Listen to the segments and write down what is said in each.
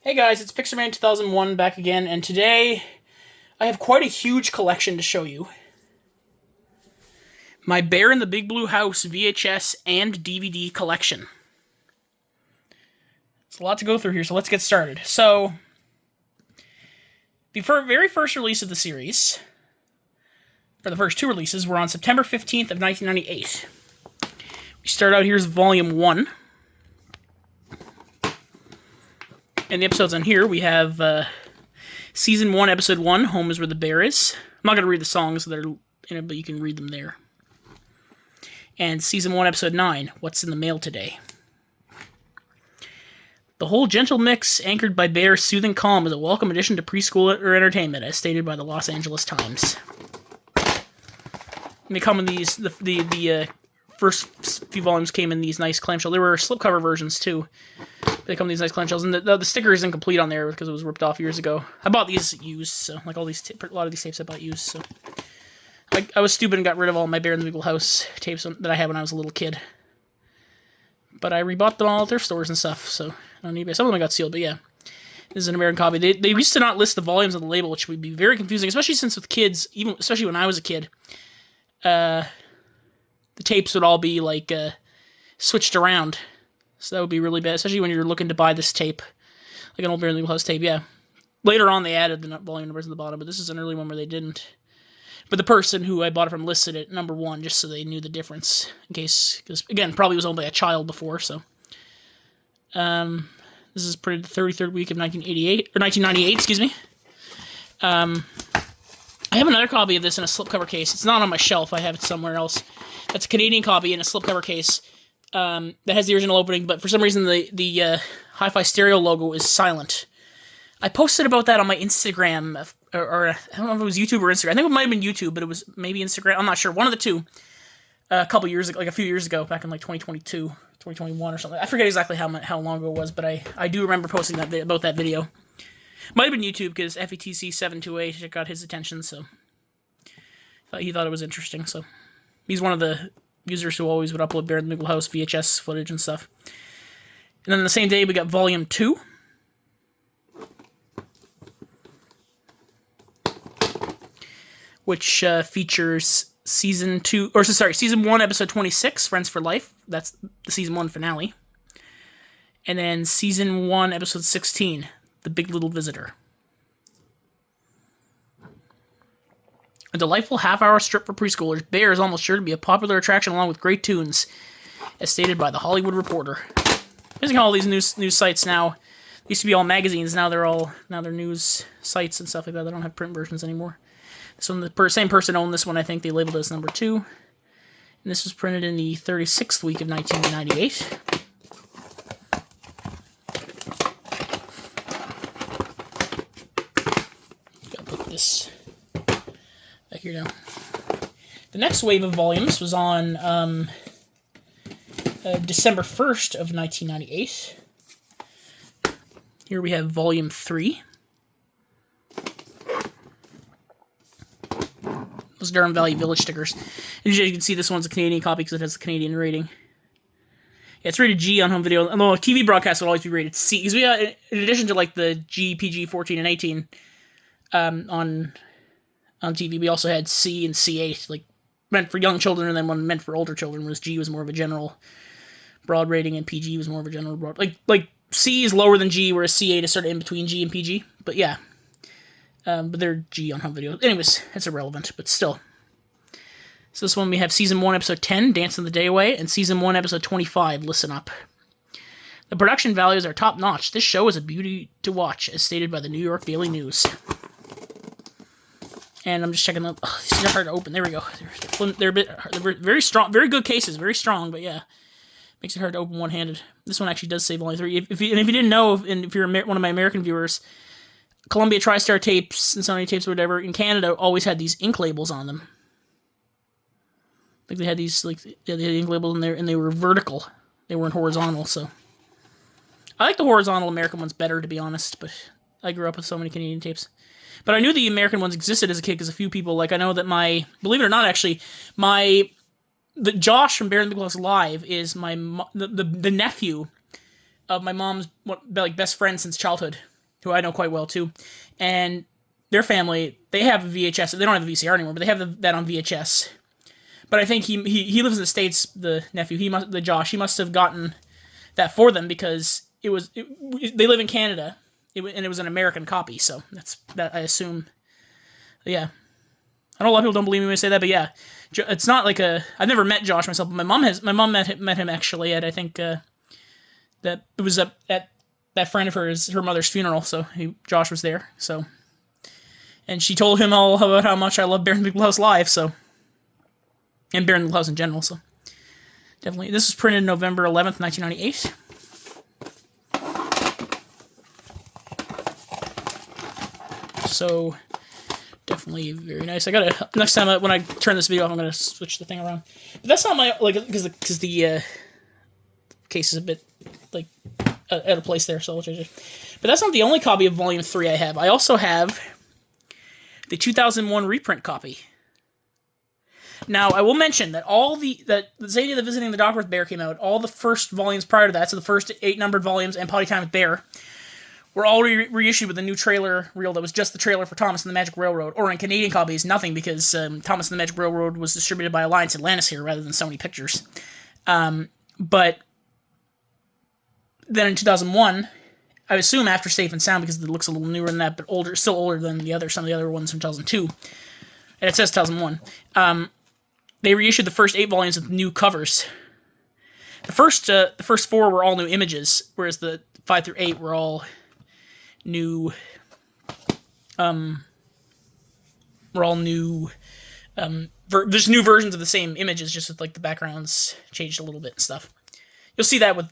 Hey guys, it's Pixarman 2001 back again, and today I have quite a huge collection to show you. My Bear in the Big Blue House VHS and DVD collection. It's a lot to go through here, so let's get started. So, the very first release of the series, for the first two releases, were on September 15th of 1998. We start out, here's Volume 1. And the episodes on here, we have Season 1, Episode 1, Home is Where the Bear Is. I'm not going to read the songs that are in it, but you can read them there. And Season 1, Episode 9, What's in the Mail Today. The whole gentle mix, anchored by Bear's soothing calm, is a welcome addition to preschool or entertainment, as stated by the Los Angeles Times. And they come in these, the first few volumes came in these nice clamshell. There were slipcover versions, too. They come in these nice clamshells, and the sticker is incomplete on there because it was ripped off years ago. I bought these used, so like a lot of these tapes I bought used. So I was stupid and got rid of all my Bear in the Big Blue House tapes that I had when I was a little kid. But I rebought them all at thrift stores and stuff. So on eBay, some of them I got sealed, but yeah, this is an American copy. They used to not list the volumes on the label, which would be very confusing, especially since with kids, especially when I was a kid, the tapes would all be like switched around. So that would be really bad, especially when you're looking to buy this tape. Like an old Bear in the Big Blue House tape, yeah. Later on, they added the volume numbers at the bottom, but this is an early one where they didn't. But the person who I bought it from listed it number 1, just so they knew the difference. In case, because, again, probably was owned by a child before, so. This is printed the 33rd week of 1998, excuse me. I have another copy of this in a slipcover case. It's not on my shelf, I have it somewhere else. That's a Canadian copy in a slipcover case. That has the original opening, but for some reason the Hi-Fi Stereo logo is silent. I posted about that on my Instagram, or I don't know if it was YouTube or Instagram. I think it might have been YouTube, but it was maybe Instagram. I'm not sure. One of the two. A couple years ago, like a few years ago, back in like 2022, 2021 or something. I forget exactly how long ago it was, but I do remember posting about that video. Might have been YouTube, because FETC728 got his attention, so he thought it was interesting. So he's one of the users who always would upload Bear in the Big Blue House VHS footage and stuff. And then the same day, we got Volume 2. Which features Season 1, Episode 26, Friends for Life. That's the Season 1 finale. And then Season 1, Episode 16, The Big Little Visitor. A delightful half-hour strip for preschoolers, Bear is almost sure to be a popular attraction along with great tunes, as stated by The Hollywood Reporter. Using all these news sites now. They used to be all magazines, now they're news sites and stuff like that. They don't have print versions anymore. So the same person owned this one, I think they labeled it as number 2. And this was printed in the 36th week of 1998. Gotta put this back here now. The next wave of volumes was on December 1st of 1998. Here we have Volume 3. Those Durham Valley Village stickers. And as you can see, this one's a Canadian copy because it has the Canadian rating. Yeah, it's rated G on home video. Although TV broadcasts would always be rated C. Because we got, in addition to like the G, PG, 14, and 18 on TV, we also had C and C8, like meant for young children, and then one meant for older children. Whereas G was more of a general broad rating, and PG was more of a general broad. Like C is lower than G, whereas C8 is sort of in between G and PG. But yeah. But they're G on home video. Anyways, it's irrelevant, but still. So this one we have Season 1, Episode 10, Dancing the Day Away, and Season 1, Episode 25, Listen Up. The production values are top-notch. This show is a beauty to watch, as stated by the New York Daily News. And I'm just checking them. Oh, these are hard to open. There we go. They're a bit. They're very strong. Very good cases. Very strong, but yeah. Makes it hard to open one-handed. This one actually does say Volume 3. If you didn't know, and if you're one of my American viewers, Columbia TriStar tapes and Sony tapes or whatever in Canada always had these ink labels on them. Like they had these, like they had ink labels in there, and they were vertical. They weren't horizontal. So I like the horizontal American ones better, to be honest. But I grew up with so many Canadian tapes. But I knew the American ones existed as a kid because a few people, like I know that believe it or not, actually, Josh from Bear in the Big Blue House Live is the nephew of my mom's best friend since childhood. who I know quite well too, and their family, they have a VHS. They don't have a VCR anymore, but they have that on VHS. But I think he lives in the States. The nephew, Josh, he must have gotten that for them because they live in Canada, and it was an American copy. So that I assume. Yeah, I know a lot of people don't believe me when I say that, but yeah, it's not like I've never met Josh myself, but my mom met him actually at, I think, that it was at that friend of hers, her mother's funeral, so Josh was there, so, and she told him all about how much I love Bear in the Big Blue House live, so, and Bear in the Blue House in general, so, definitely. This was printed November 11th, 1998. So, definitely very nice. Next time when I turn this video off, I'm gonna switch the thing around. But that's not my, like, because the case is a bit, like, out of place there, so I'll change it. But that's not the only copy of Volume 3 I have. I also have the 2001 reprint copy. Now, I will mention that that Zadie the Visiting the Doctor with Bear came out, all the first volumes prior to that, so the first 8 numbered volumes and Potty Time with Bear, were all reissued with a new trailer reel that was just the trailer for Thomas and the Magic Railroad. Or in Canadian copies, nothing, because Thomas and the Magic Railroad was distributed by Alliance Atlantis here rather than Sony Pictures. But then in 2001, I assume after Safe and Sound, because it looks a little newer than that, but still older than some of the other ones from 2002. And it says 2001. They reissued the first 8 volumes with new covers. The first 4 were all new images, whereas the 5 through 8 were all new, there's new versions of the same images, just with, like, the backgrounds changed a little bit and stuff. You'll see that with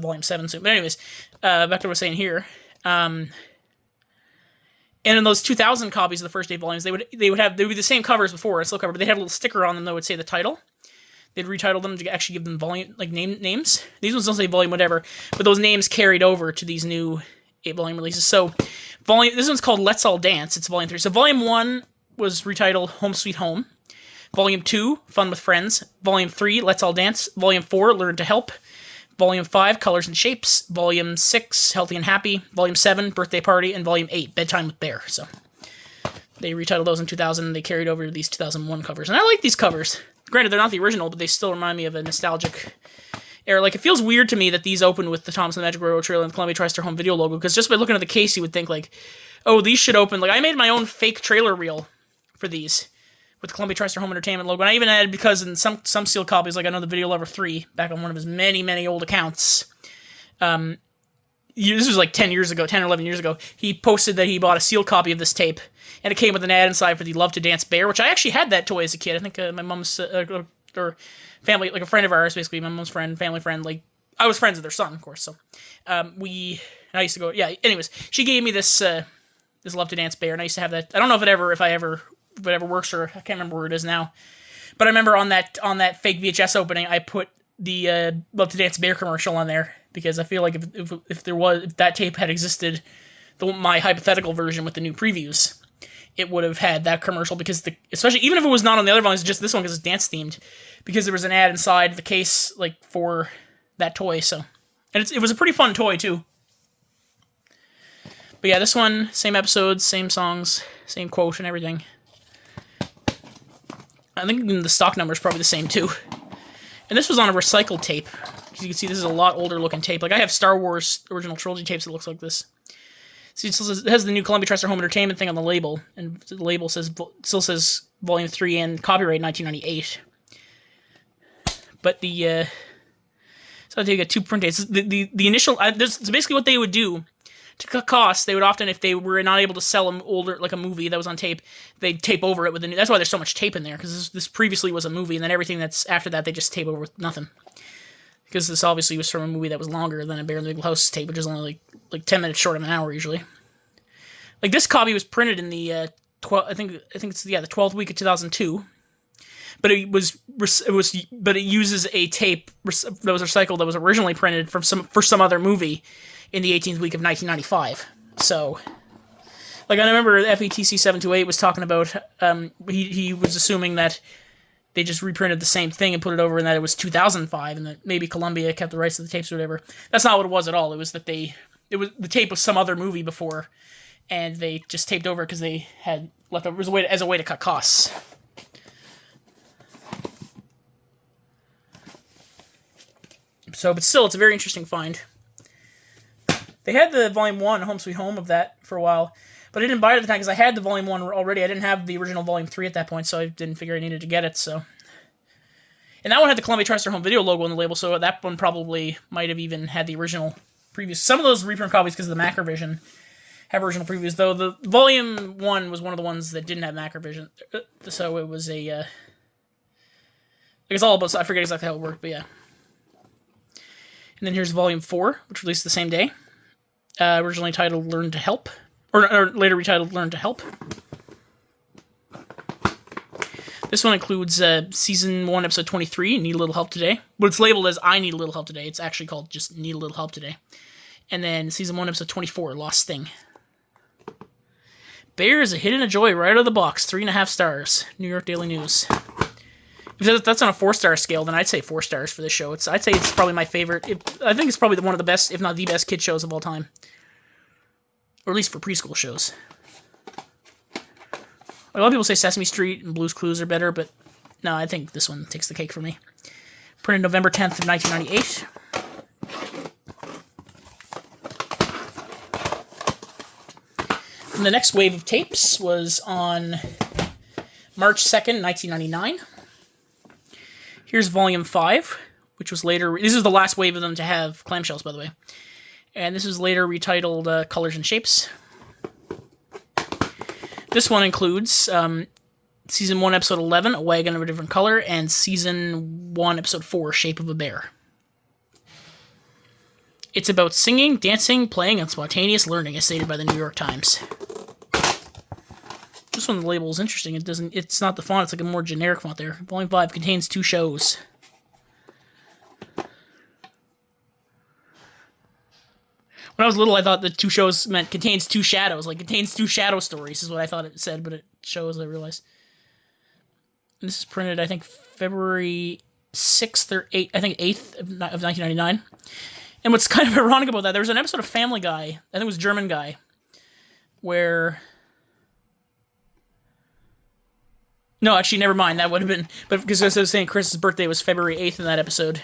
Volume 7 soon. But anyways, back to what I was saying here. And in those 2000 copies of the first 8 volumes, they would be the same covers before, a still cover, but they had a little sticker on them that would say the title. They'd retitle them to actually give them volume, like, names. These ones don't say volume whatever, but those names carried over to these new 8-volume releases. So, this one's called Let's All Dance. It's Volume 3. So, Volume 1 was retitled Home Sweet Home. Volume 2, Fun with Friends. Volume 3, Let's All Dance. Volume 4, Learn to Help. Volume 5, Colors and Shapes. Volume 6, Healthy and Happy. Volume 7, Birthday Party. And Volume 8, Bedtime with Bear. So, they retitled those in 2000, and they carried over these 2001 covers. And I like these covers. Granted, they're not the original, but they still remind me of a nostalgic era. Like, it feels weird to me that these open with the Thomas and the Magic Railroad trailer and the Columbia TriStar Home Video logo, because just by looking at the case, you would think, like, oh, these should open. Like, I made my own fake trailer reel for these with the Columbia TriStar Home Entertainment logo, and I even added, because in some sealed copies, like I know the Video Lover 3, back on one of his many, many old accounts, this was like 10 or 11 years ago, he posted that he bought a sealed copy of this tape, and it came with an ad inside for the Love to Dance Bear, which I actually had that toy as a kid. I think my mom's, or family, like a friend of ours, basically, my mom's family friend, like, I was friends with their son, of course, so, I used to go, yeah, anyways, she gave me this Love to Dance Bear, and I used to have that. I don't know if it ever works, or I can't remember where it is now, but I remember on that fake VHS opening, I put the Love to Dance Bear commercial on there, because I feel like if that tape had existed, my hypothetical version with the new previews, it would have had that commercial, because especially even if it was not on the other volumes, just this one because it's dance themed, because there was an ad inside the case, like, for that toy. So, and it was a pretty fun toy too. But yeah, this one, same episodes, same songs, same quote and everything. I think even the stock number is probably the same too. And this was on a recycled tape. As you can see, this is a lot older looking tape. Like, I have Star Wars original trilogy tapes that looks like this. See, it has the new Columbia TriStar Home Entertainment thing on the label, and the label still says Volume 3 and copyright 1998. But so they get 2 print dates. The initial, so basically what they would do to cut costs, they would often, if they were not able to sell an older, like a movie that was on tape, they'd tape over it with the new. That's why there's so much tape in there, because this previously was a movie, and then everything that's after that, they just tape over with nothing. Because this obviously was from a movie that was longer than a Bear in the Big Blue House tape, which is only like 10 minutes short of an hour usually. Like, this copy was printed in the I think it's the 12th week of 2002, but it uses a tape that was recycled that was originally printed for some other movie in the 18th week of 1995. So, like, I remember FETC 728 was talking about he was assuming that they just reprinted the same thing and put it over, and that it was 2005, and that maybe Columbia kept the rights to the tapes or whatever. That's not what it was at all. It was that they the tape was some other movie before, and they just taped over because they had left over as a way to cut costs. So, but still, it's a very interesting find. They had the Volume 1, Home Sweet Home, of that for a while, but I didn't buy it at the time because I had the Volume 1 already. I didn't have the original Volume 3 at that point, so I didn't figure I needed to get it, so... And that one had the Columbia TriStar Home Video logo on the label, so that one probably might have even had the original previews. Some of those reprint copies, because of the Macrovision, have original previews, though the Volume 1 was one of the ones that didn't have Macrovision, so it was a... I guess all about... I forget exactly how it worked, but yeah. And then here's Volume 4, which released the same day. Originally titled Learn to Help. Or later retitled Learn to Help. This one includes Season 1, Episode 23, Need a Little Help Today. But it's labeled as I Need a Little Help Today. It's actually called just Need a Little Help Today. And then Season 1, Episode 24, Lost Thing. Bear is a hit and a joy right out of the box. 3.5 stars. New York Daily News. If that's on a 4-star scale, then I'd say 4 stars for this show. I'd say it's probably my favorite. I think it's probably one of the best, if not the best, kid shows of all time. Or at least for preschool shows. A lot of people say Sesame Street and Blue's Clues are better, but no, I think this one takes the cake for me. Printed November 10th of 1998. And the next wave of tapes was on March 2nd, 1999. Here's Volume 5, which was later... This is the last wave of them to have clamshells, by the way. And this was later retitled Colors and Shapes. This one includes Season 1, Episode 11, A Wagon of a Different Color, and Season 1, Episode 4, Shape of a Bear. It's about singing, dancing, playing, and spontaneous learning, as stated by the New York Times. This one, the label is interesting. It's not the font, it's like a more generic font there. Volume 5 contains 2 shows. When I was little, I thought the 2 shows meant contains 2 shadows. Like, contains 2 shadow stories is what I thought it said, but it shows, I realized. And this is printed, I think, February 6th or 8th, I think 8th of 1999. And what's kind of ironic about that, there was an episode of Family Guy, I think it was German Guy, where... No, actually, never mind. That would have been... But because as I was saying, Chris's birthday was February 8th in that episode.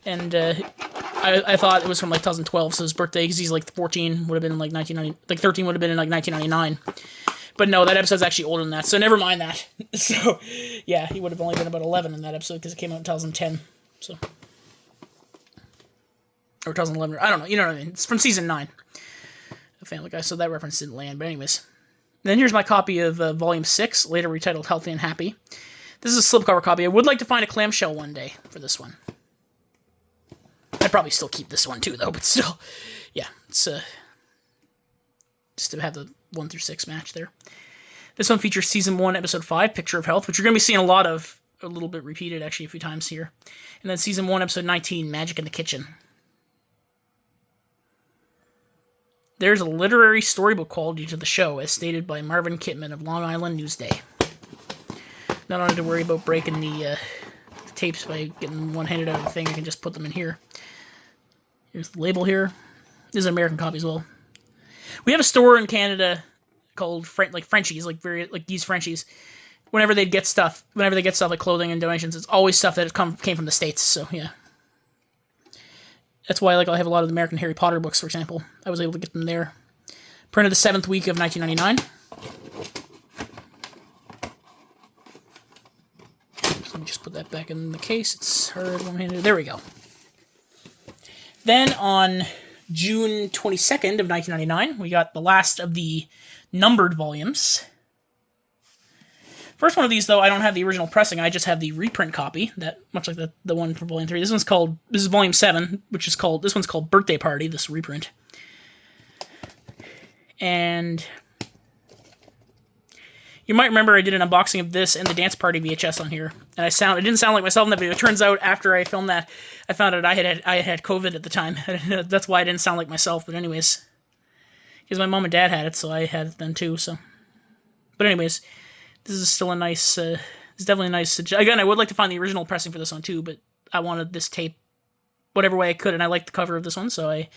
And I thought it was from, like, 2012, so his birthday, because he's, like, 14, would have been, like, 1990... Like, 13 would have been in, like, 1999. But no, that episode's actually older than that, so never mind that. So, yeah, he would have only been about 11 in that episode, because it came out in 2010, so... Or 2011, I don't know, you know what I mean. It's from Season 9 of Family Guy, so that reference didn't land, but anyways... Then here's my copy of Volume 6, later retitled Healthy and Happy. This is a slipcover copy. I would like to find a clamshell one day for this one. I'd probably still keep this one too, though, but still. Yeah, it's just to have the 1 through 6 match there. This one features Season 1, Episode 5, Picture of Health, which you're going to be seeing a lot of, a little bit repeated, actually, a few times here. And then Season 1, Episode 19, Magic in the Kitchen. There's a literary storybook quality to the show, as stated by Marvin Kitman of Long Island Newsday. Not only to worry about breaking the tapes by getting one handed out of the thing, I can just put them in here. Here's the label here. This is an American copy as well. We have a store in Canada called Frenchies, like these Frenchies. Whenever they get stuff like clothing and donations, it's always stuff that came from the States. So yeah. That's why I have a lot of the American Harry Potter books, for example. I was able to get them there. Printed the 7th week of 1999. So let me just put that back in the case. It's hard one-handed. There we go. Then on June 22nd of 1999, we got the last of the numbered volumes. First one of these, though, I don't have the original pressing. I just have the reprint copy, that much like the one for Volume 3. This is Volume 7, this one's called Birthday Party, this reprint. And you might remember I did an unboxing of this and the Dance Party VHS on here. And it didn't sound like myself in that video. It turns out after I filmed that, I found out I had COVID at the time. That's why I didn't sound like myself, but anyways. Because my mom and dad had it, so I had it then too, so. But anyways... This is still a nice, it's definitely a nice, again, I would like to find the original pressing for this one too, but I wanted this tape whatever way I could, and I liked the cover of this one, so I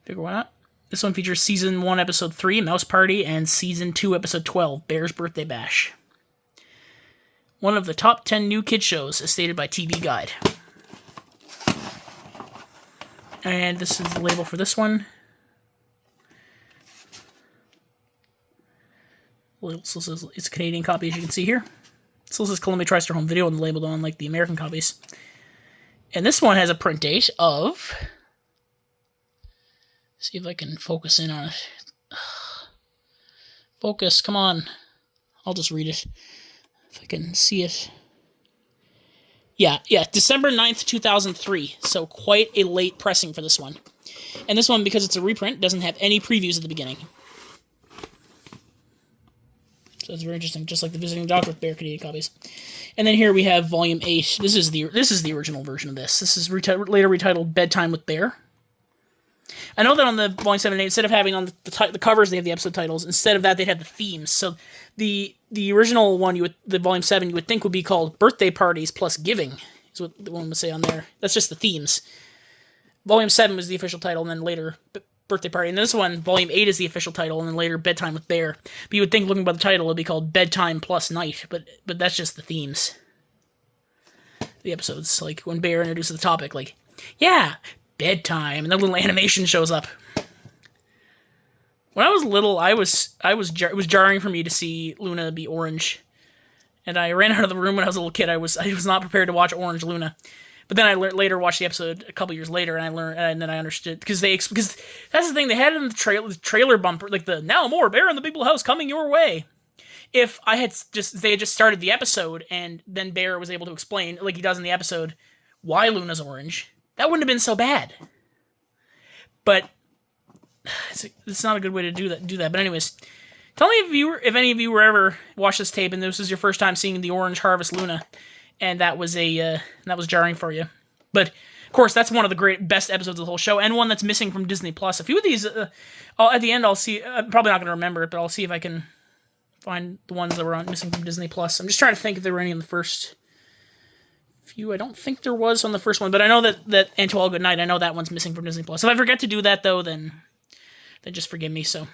figured why not. This one features Season 1, Episode 3, Mouse Party, and Season 2, Episode 12, Bear's Birthday Bash. One of the top 10 new kid shows, as stated by TV Guide. And this is the label for this one. It's a Canadian copy, as you can see here. It still says Columbia TriStar Home Video on the label, though, unlike the American copies. And this one has a print date of... See if I can focus in on it. Focus, come on. I'll just read it. If I can see it. Yeah, December 9th, 2003. So quite a late pressing for this one. And this one, because it's a reprint, doesn't have any previews at the beginning. So it's very interesting, just like the Visiting Doctor with Bear Canadian copies. And then here we have Volume 8. This is the original version of this. This is later retitled Bedtime with Bear. I know that on the Volume 7 and 8, instead of having on the covers, they have the episode titles. Instead of that, they'd have the themes. So the original one, the Volume 7, you would think would be called Birthday Parties Plus Giving, is what the one would say on there. That's just the themes. Volume 7 was the official title, and then later Birthday Party. And this one, Volume 8 is the official title, and then later Bedtime with Bear. But you would think, looking by the title, it would be called Bedtime Plus Night, but that's just the themes. The episodes, like when Bear introduces the topic, like, yeah, bedtime, and the little animation shows up. When I was little, it was jarring for me to see Luna be orange, and I ran out of the room when I was a little kid. I was not prepared to watch Orange Luna. But then I later watched the episode a couple years later, and I learned, and then I understood because that's the thing, they had it in the trailer bumper, like the "Now more Bear in the Big Blue House coming your way." If they had just started the episode, and then Bear was able to explain, like he does in the episode, why Luna's orange, that wouldn't have been so bad. But it's not a good way to do that. But anyways, tell me if any of you were ever watched this tape and this was your first time seeing the Orange Harvest Luna, and that was jarring for you. But of course, that's one of the best episodes of the whole show, and one that's missing from Disney Plus. A few of these, at the end, I'll see. I'm probably not going to remember it, but I'll see if I can find the ones that were missing from Disney Plus. I'm just trying to think if there were any in the first few. I don't think there was on the first one, but I know that And To All Good Night, I know that one's missing from Disney Plus. If I forget to do that, though, then just forgive me. So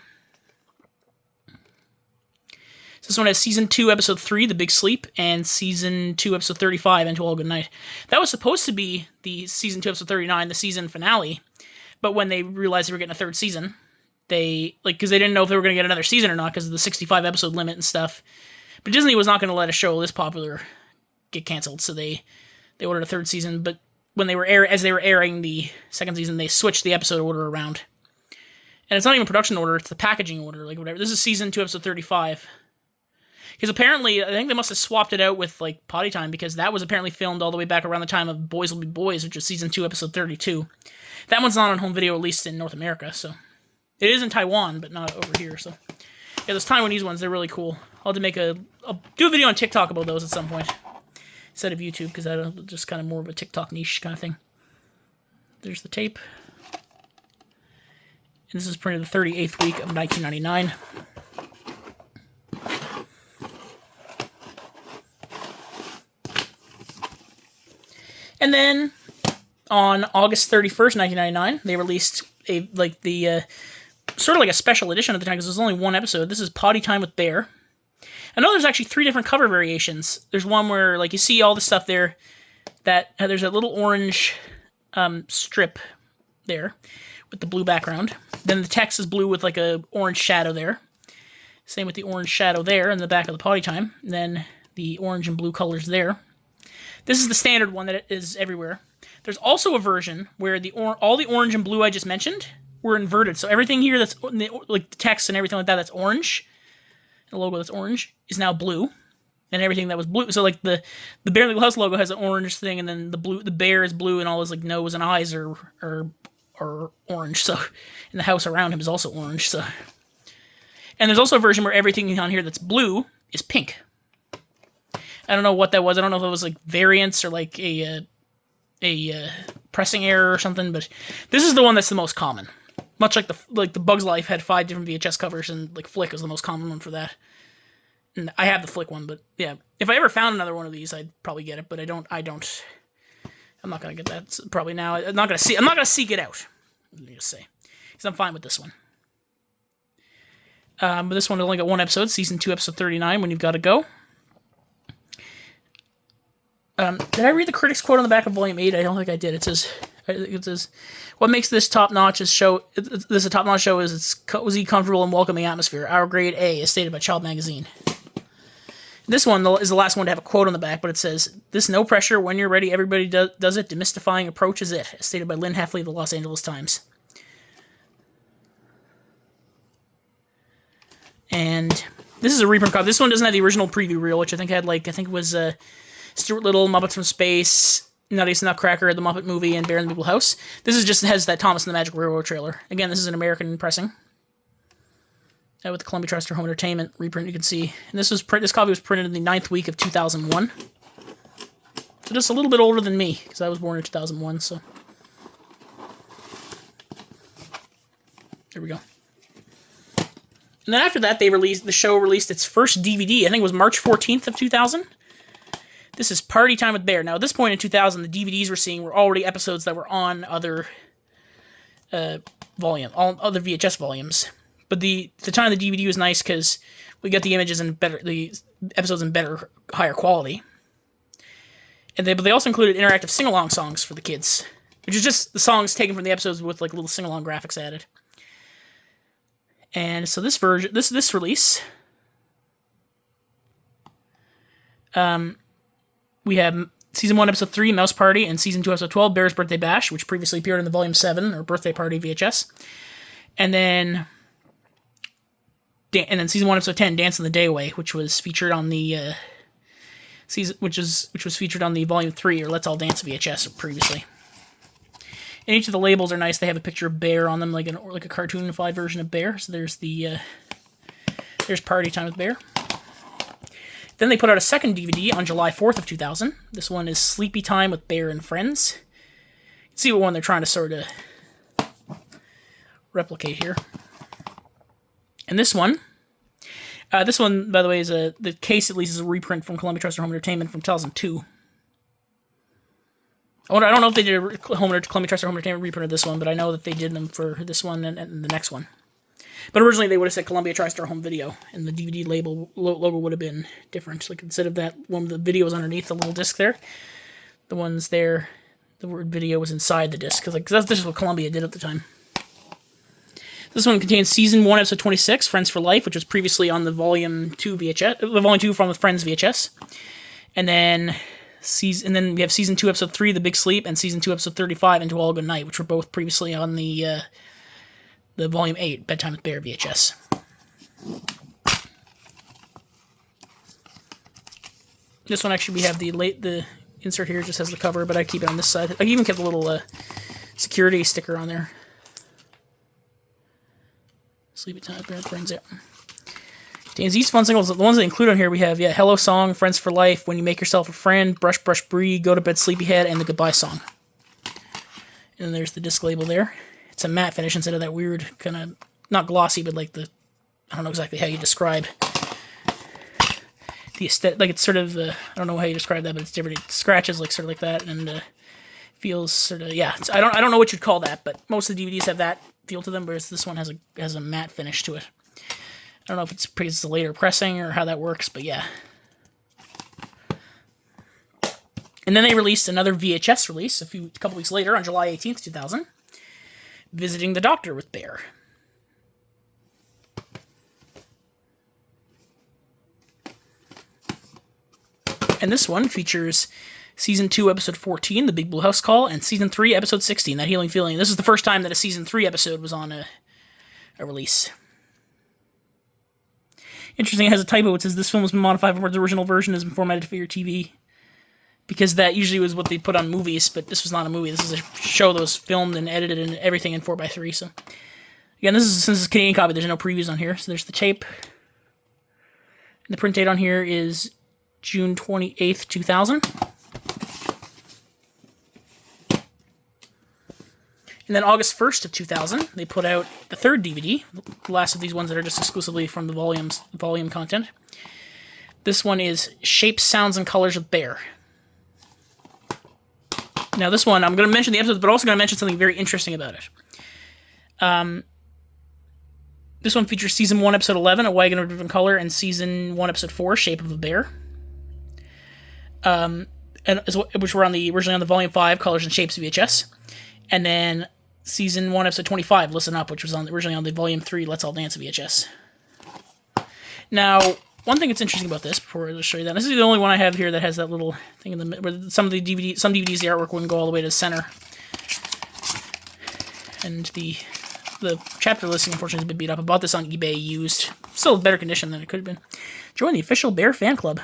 this one has Season 2, Episode 3, The Big Sleep, and Season 2, Episode 35, And To All Good Night. That was supposed to be the Season 2, Episode 39, the season finale, but when they realized they were getting a third season, because they didn't know if they were going to get another season or not because of the 65 episode limit and stuff. But Disney was not going to let a show this popular get canceled, so they ordered a third season. But when they were airing the second season, they switched the episode order around. And it's not even production order; it's the packaging order, like whatever. This is Season 2, Episode 35. Because apparently, I think they must have swapped it out with like Potty Time, because that was apparently filmed all the way back around the time of Boys Will Be Boys, which is Season 2, Episode 32. That one's not on home video, at least in North America, so. It is in Taiwan, but not over here, so. Yeah, those Taiwanese ones, they're really cool. I'll have to I'll do a video on TikTok about those at some point, instead of YouTube, because that's just kind of more of a TikTok niche kind of thing. There's the tape. And this is printed the 38th week of 1999. And then, on August 31st, 1999, they released sort of like a special edition at the time, because there's only one episode. This is Potty Time with Bear. I know there's actually 3 different cover variations. There's one where, like, you see all the stuff there, that there's a little orange strip there with the blue background. Then the text is blue with, like, a orange shadow there. Same with the orange shadow there in the back of the Potty Time. And then the orange and blue colors there. This is the standard one that is everywhere. There's also a version where all the orange and blue I just mentioned were inverted. So everything here that's like the text and everything like that that's orange, the logo that's orange, is now blue, and everything that was blue. So like the Bear in the Big House logo has an orange thing, and then the bear is blue, and all his like nose and eyes are orange. So, and the house around him is also orange. So, and there's also a version where everything on here that's blue is pink. I don't know what that was. I don't know if it was like variants or like a pressing error or something, but this is the one that's the most common. Much like the Bug's Life had 5 different VHS covers, and like Flick is the most common one for that. And I have the Flick one, but yeah, if I ever found another one of these, I'd probably get it. But I don't. I'm not gonna get that probably now. I'm not gonna seek it out. Let me just say, because I'm fine with this one. But this one only got one episode, season 2, episode 39, When You've Got to Go. Did I read the critics quote on the back of Volume 8? I don't think I did. It says, what makes this top-notch show is its cozy, comfortable, and welcoming atmosphere. Our grade A, as stated by Child Magazine. This one is the last one to have a quote on the back, but it says, this no pressure, when you're ready, everybody does it, demystifying approach is it, as stated by Lynn Heffley of the Los Angeles Times. And this is a reprint copy. This one doesn't have the original preview reel, which I think had, it was Stuart Little, Muppets from Space, Nuttiest Nutcracker, The Muppet Movie, and Bear in the Big Blue House. This is just has that Thomas and the Magic Railroad trailer. Again, this is an American pressing. With the Columbia TriStar Home Entertainment reprint, you can see. And this copy was printed in the 9th week of 2001. So just a little bit older than me, because I was born in 2001, so. There we go. And then after that, the show released its first DVD. I think it was March 14th of 2000. This is Party Time with Bear. Now, at this point in 2000, the DVDs we're seeing were already episodes that were on other other VHS volumes. But the time of the DVD was nice because we got the images in the episodes in better, higher quality. And but they also included interactive sing-along songs for the kids, which is just the songs taken from the episodes with little sing-along graphics added. And so this release, we have Season 1, Episode 3, Mouse Party, and Season 2, Episode 12, Bear's Birthday Bash, which previously appeared in the Volume 7, or Birthday Party VHS. And then Season 1, Episode 10, Dancing the Day Away, which was featured on the which was featured on the Volume 3, or Let's All Dance VHS previously. And each of the labels are nice. They have a picture of Bear on them, like a cartoonified version of Bear. So there's there's Party Time with Bear. Then they put out a second DVD on July 4th of 2000. This one is Sleepy Time with Bear and Friends. You can see what one they're trying to sort of replicate here. And this one, by the way, is the case at least is a reprint from Columbia TriStar Home Entertainment from 2002. I don't know if they did a Columbia TriStar Home Entertainment reprint of this one, but I know that they did them for this one and the next one. But originally they would have said Columbia TriStar Home Video, and the DVD label logo would have been different. Like instead of that one, the video was underneath the little disc there. The ones there, the word video was inside the disc, because this is what Columbia did at the time. This one contains Season 1, Episode 26, Friends for Life, which was previously on the Volume 2 VHS, the Volume 2 from the Friends VHS. And then we have Season 2, Episode 3, The Big Sleep, and Season 2, Episode 35, Into All Good Night, which were both previously on the Volume 8, Bedtime with Bear VHS. This one actually we have the insert here just has the cover, but I keep it on this side. I even kept a little security sticker on there. Sleepy Time with Bear and Friends, yeah. These fun singles, the ones they include on here, we have, Hello Song, Friends for Life, When You Make Yourself a Friend, Brush Brush Bree, Go to Bed Sleepyhead, and the Goodbye Song. And then there's the disc label there. It's a matte finish instead of that weird kind of, not glossy, but I don't know exactly how you describe the aesthetic. It's sort of, I don't know how you describe that, but it's different. It scratches sort of like that, and feels sort of, I don't know what you'd call that, but most of the DVDs have that feel to them, whereas this one has a matte finish to it. I don't know if it's because it's a later pressing or how that works, but yeah. And then they released another VHS release a couple weeks later on July 18th, 2000. Visiting the Doctor with Bear. And this one features Season 2, Episode 14, The Big Blue House Call, and Season 3, Episode 16, That Healing Feeling. This is the first time that a Season 3 episode was on a release. Interesting, it has a typo. It says this film has been modified from the original version, has been formatted for your TV. Because that usually was what they put on movies, but this was not a movie. This is a show that was filmed and edited and everything in 4x3. So, again, since it's a Canadian copy, there's no previews on here. So there's the tape. And the print date on here is June 28th, 2000. And then August 1st of 2000, they put out the third DVD, the last of these ones that are just exclusively from the volume content. This one is Shapes, Sounds, and Colors of Bear. Now this one, I'm going to mention the episodes, but also going to mention something very interesting about it. This one features Season 1, Episode 11, A Wagon of a Different Color, and Season 1, Episode 4, Shape of a Bear. Which were originally on the Volume 5, Colors and Shapes VHS. And then Season 1, Episode 25, Listen Up, which was originally on the Volume 3, Let's All Dance VHS. Now, one thing that's interesting about this, before I just show you that, this is the only one I have here that has that little thing in the middle, where some DVDs, the artwork wouldn't go all the way to the center. And the chapter listing, unfortunately, has been beat up. I bought this on eBay used. Still in better condition than it could have been. Join the official Bear fan club.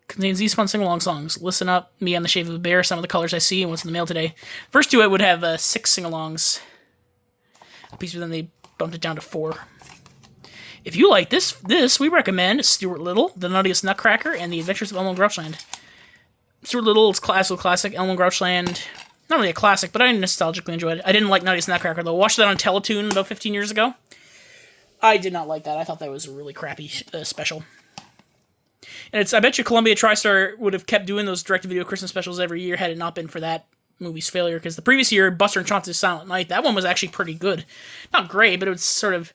Contains these fun sing-along songs. Listen Up, Me on the Shape of a Bear, Some of the Colors I See, and What's in the Mail Today. First two, it would have 6 sing-alongs. A piece, but then they bumped it down to 4. If you like this, we recommend Stuart Little, The Nuttiest Nutcracker, and The Adventures of Elmo and Grouchland. Stuart Little is classic. Elmo and Grouchland, not really a classic, but I nostalgically enjoyed it. I didn't like Nuttiest Nutcracker, though. I watched that on Teletoon about 15 years ago. I did not like that. I thought that was a really crappy special. And I bet you Columbia TriStar would have kept doing those direct-to-video Christmas specials every year had it not been for that movie's failure, because the previous year, Buster and Chauncey's Silent Night, that one was actually pretty good. Not great, but it was sort of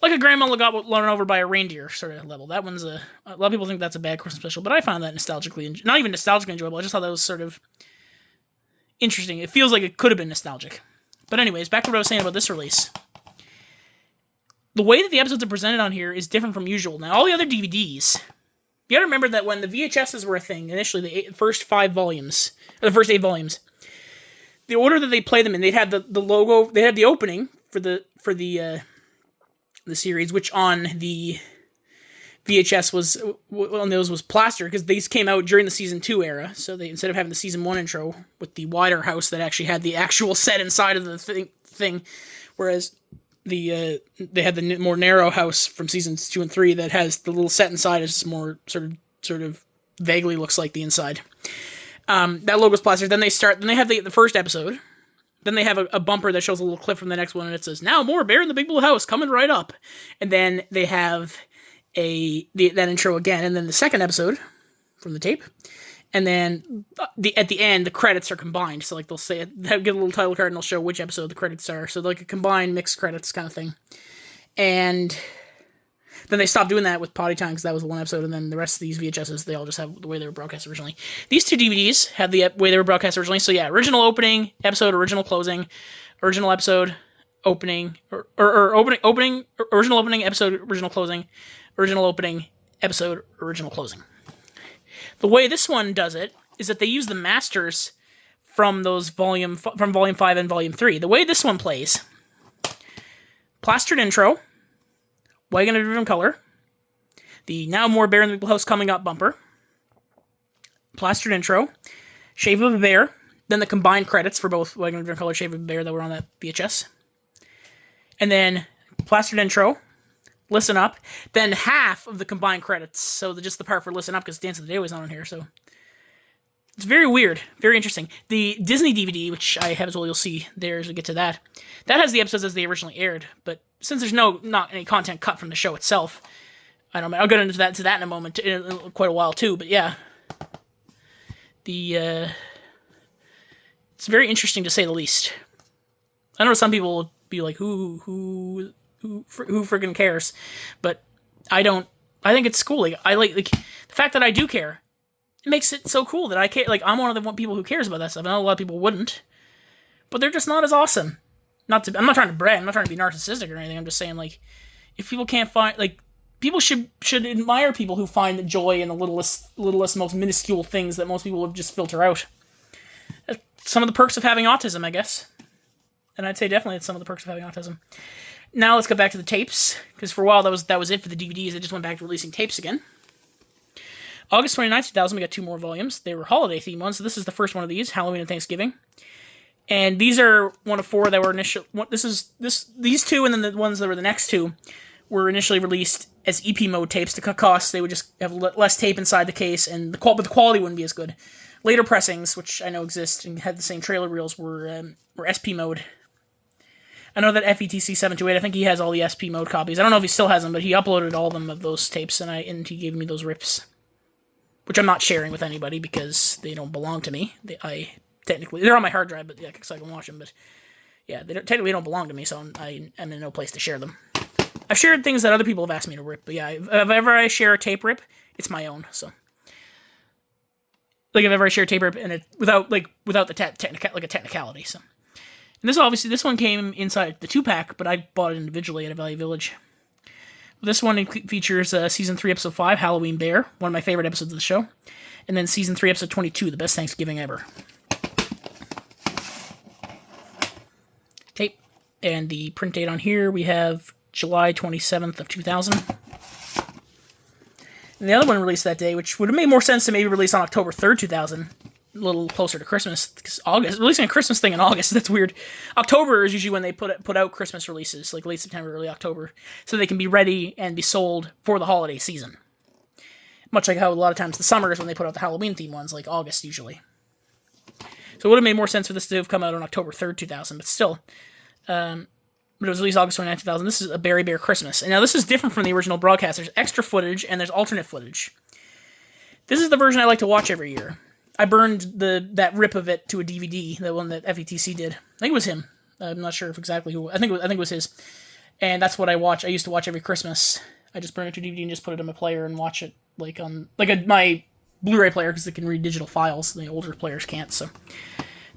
like a grandma got run over by a reindeer sort of level. That one's a lot of people think that's a bad Christmas special, but I found that not even nostalgically enjoyable. I just thought that was sort of interesting. It feels like it could have been nostalgic. But anyways, back to what I was saying about this release. The way that the episodes are presented on here is different from usual. Now, all the other DVDs, you gotta remember that when the VHSs were a thing, initially, the first 8 volumes, the order that they play them in, they'd have the logo, they had the opening for the series, which on the VHS was plastered, because these came out during the Season 2 era, so they, instead of having the Season 1 intro with the wider house that actually had the actual set inside of the thing, whereas they had the more narrow house from Seasons 2 and 3 that has the little set inside, is more sort of vaguely looks like the inside. That logo's plastered. Then they have the first episode. Then they have a bumper that shows a little clip from the next one, and it says, "Now more Bear in the Big Blue House coming right up." And then they have that intro again, and then the second episode from the tape. And then at the end, the credits are combined. So like they'll get a little title card and they'll show which episode the credits are. So like a combined mixed credits kind of thing. And then they stopped doing that with Potty Time, because that was the one episode. And then the rest of these VHSs, they all just have the way they were broadcast originally. These two DVDs have the way they were broadcast originally. So yeah, original opening episode, original closing, original episode, opening, original opening episode, original closing, original opening episode, original closing. The way this one does it is that they use the masters from Volume 5 and Volume 3. The way this one plays: plastered intro, Wagon of a Different Color, the Now More Bear in the Big Blue House Coming Up bumper, plastered intro, Shape of a Bear, then the combined credits for both Wagon of a Different Color, Shape of a Bear that were on that VHS, and then plastered intro, Listen Up, then half of the combined credits, so just the part for Listen Up, because Dance of the Day was not on here, so it's very weird, very interesting. The Disney DVD, which I have as well, you'll see there as we get to that has the episodes as they originally aired, but since there's not any content cut from the show itself, I'll get into that in a moment, in quite a while too, but yeah. It's very interesting to say the least. I know some people will be like, who freaking cares? But I don't. I think it's cool. Like, I like the fact that I do care. It makes it so cool that I care. Like, I'm one of the people who cares about that stuff. I know a lot of people wouldn't, but they're just not as awesome. I'm not trying to brag. I'm not trying to be narcissistic or anything. I'm just saying, like, if people can't find, like, people should admire people who find the joy in the littlest, most minuscule things that most people would just filter out. That's some of the perks of having autism, I guess. And I'd say definitely it's some of the perks of having autism. Now let's go back to the tapes, because for a while that was it for the DVDs. They just went back to releasing tapes again. August 29th, 2000, we got 2 more volumes. They were holiday-themed ones, so this is the first one of these, Halloween and Thanksgiving. And these are one of 4 that were initial. These 2, and then the ones that were the next 2 were initially released as EP mode tapes to cut costs. They would just have less tape inside the case, and the quality wouldn't be as good. Later pressings, which I know exist and had the same trailer reels, were SP mode. I know that FETC728, I think he has all the SP mode copies. I don't know if he still has them, but he uploaded all of them of those tapes, and he gave me those rips, which I'm not sharing with anybody because they don't belong to me. They're on my hard drive, but yeah, because I can watch them. But Yeah, they technically don't belong to me, so I'm in no place to share them. I've shared things that other people have asked me to rip, but yeah, if ever I share a tape rip, it's my own. So, like, if ever I share a tape rip and it without the technicality. So, and this one came inside the 2-pack, but I bought it individually at a Value Village. This one features season 3, episode 5, Halloween Bear, one of my favorite episodes of the show, and then season 3, episode 22, the best Thanksgiving ever. Tape, and the print date on here we have July 27th of 2000. And the other one released that day, which would have made more sense to maybe release on October 3rd, 2000, a little closer to Christmas, because releasing a Christmas thing in August, that's weird. October is usually when they put out Christmas releases, like late September, early October, so they can be ready and be sold for the holiday season. Much like how a lot of times the summer is when they put out the Halloween theme ones, like August usually. So it would have made more sense for this to have come out on October 3rd, 2000, but still. But it was released August 29th, 2000. This is a Beary Bear Christmas. And now this is different from the original broadcast. There's extra footage and there's alternate footage. This is the version I like to watch every year. I burned that rip of it to a DVD, the one that FETC did. I think it was him. I'm not sure if exactly who. I think it was his. And that's what I watch. I used to watch every Christmas. I just burn it to DVD and just put it in my player and watch it on my Blu-ray player, because it can read digital files. The older players can't. So,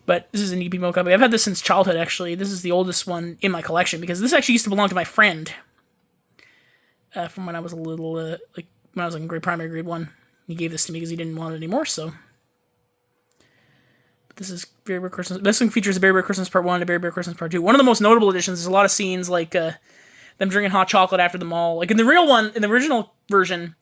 but this is an EP mode copy. I've had this since childhood. Actually, this is the oldest one in my collection, because this actually used to belong to my friend from when I was a little when I was in grade 1. He gave this to me because he didn't want it anymore. So. This is Beary Bear Christmas. This one features a Beary Bear Christmas Part 1 and a Beary Bear Christmas Part 2. One of the most notable additions is a lot of scenes like them drinking hot chocolate after the mall. Like in the original version,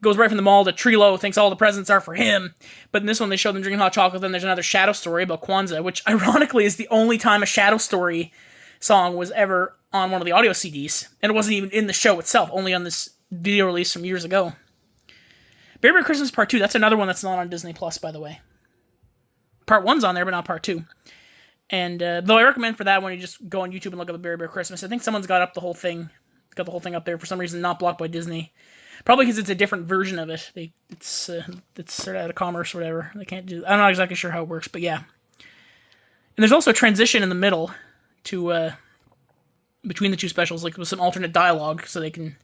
goes right from the mall to Trilo, thinks all the presents are for him. But in this one, they show them drinking hot chocolate. Then there's another Shadow story about Kwanzaa, which ironically is the only time a Shadow story song was ever on one of the audio CDs. And it wasn't even in the show itself, only on this video release from years ago. Beary Bear Christmas Part 2, that's another one that's not on Disney Plus, by the way. Part 1's on there, but not Part 2. And though I recommend for that one, you just go on YouTube and look up the Beary Bear Christmas. I think someone's got the whole thing up there for some reason, not blocked by Disney. Probably because it's a different version of it. It's sort of out of commerce or whatever. They can't do. I'm not exactly sure how it works, but yeah. And there's also a transition in the middle to between the two specials, like with some alternate dialogue, so they can.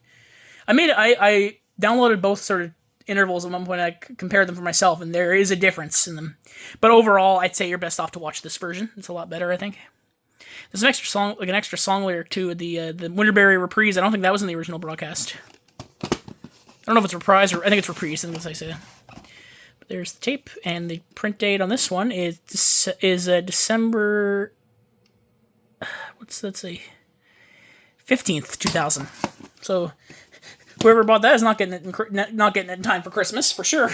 I downloaded both sort of intervals at one point. I compared them for myself, and there is a difference in them. But overall, I'd say you're best off to watch this version. It's a lot better, I think. There's an extra song lyric too. The Winterberry reprise. I don't think that was in the original broadcast. I don't know if it's reprise or I think it's reprise. I think that's how I say that. But there's the tape, and the print date on this one is December. What's that say? 15th, 2000. So. Whoever bought that is not getting it in time for Christmas, for sure.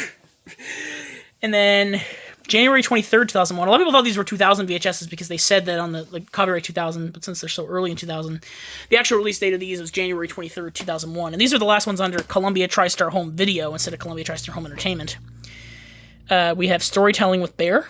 And then January 23rd, 2001. A lot of people thought these were 2000 VHSs because they said that on the copyright 2000, but since they're so early in 2000, the actual release date of these was January 23rd, 2001. And these are the last ones under Columbia TriStar Home Video instead of Columbia TriStar Home Entertainment. We have Storytelling with Bear.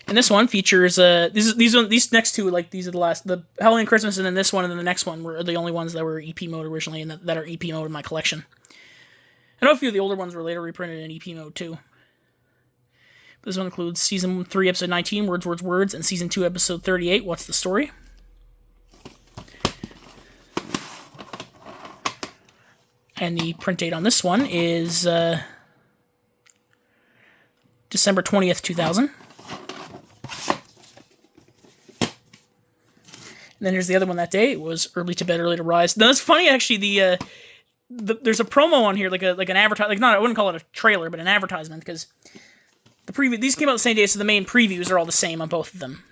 And this one features these next two, like these are the Halloween Christmas, and then this one and then the next one were the only ones that were EP mode originally, and that are EP mode in my collection. I know a few of the older ones were later reprinted in EP mode too. This one includes Season 3, Episode 19, Words, Words, Words, and Season 2, Episode 38, What's the Story? And the print date on this one is December 20th, 2000. And then here's the other one that day. It was Early to Bed, Early to Rise. Now, it's funny, actually, there's a promo on here, like an advertisement. I wouldn't call it a trailer, but an advertisement, because these came out the same day, so the main previews are all the same on both of them.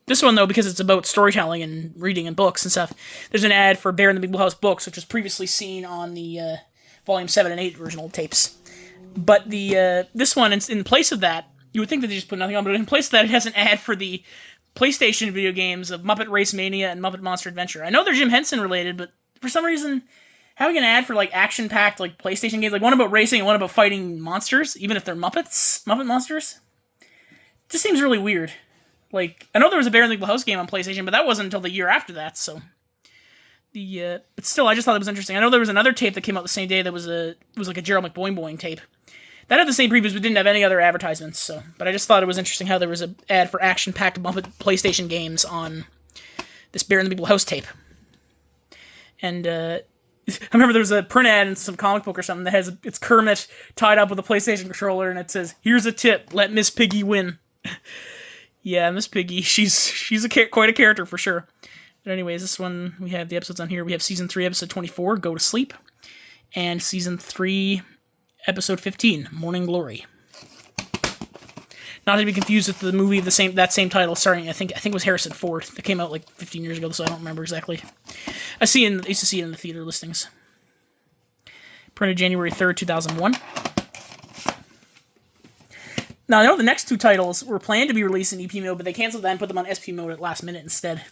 This one, though, because it's about storytelling and reading and books and stuff, there's an ad for Bear in the Big Blue House books, which was previously seen on the Volume 7 and 8 original tapes. But this one, in place of that, you would think that they just put nothing on, but in place of that, it has an ad for the PlayStation video games of Muppet Race Mania and Muppet Monster Adventure. I know they're Jim Henson related, but for some reason, having an ad for like action-packed like PlayStation games, like one about racing and one about fighting monsters, even if they're Muppet monsters, just seems really weird. Like, I know there was a Bear in the Big Blue House game on PlayStation, but that wasn't until the year after that, so. But still, I just thought it was interesting. I know there was another tape that came out the same day that was like a Gerald McBoing tape. That had the same previews, but didn't have any other advertisements. So, but I just thought it was interesting how there was an ad for action-packed Muppet PlayStation games on this Bear in the People House tape. And I remember there was a print ad in some comic book or something that has it's Kermit tied up with a PlayStation controller, and it says, "Here's a tip: let Miss Piggy win." Yeah, Miss Piggy, she's quite a character for sure. But anyways, this one we have the episodes on here. We have season 3, episode 24, "Go to Sleep," and season 3. Episode 15, Morning Glory. Not to be confused with the movie of that same title, starring I think it was Harrison Ford. That came out like 15 years ago, so I don't remember exactly. I used to see it in the theater listings. Printed January 3rd, 2001. Now I know the next 2 titles were planned to be released in EP mode, but they canceled that and put them on SP mode at last minute instead.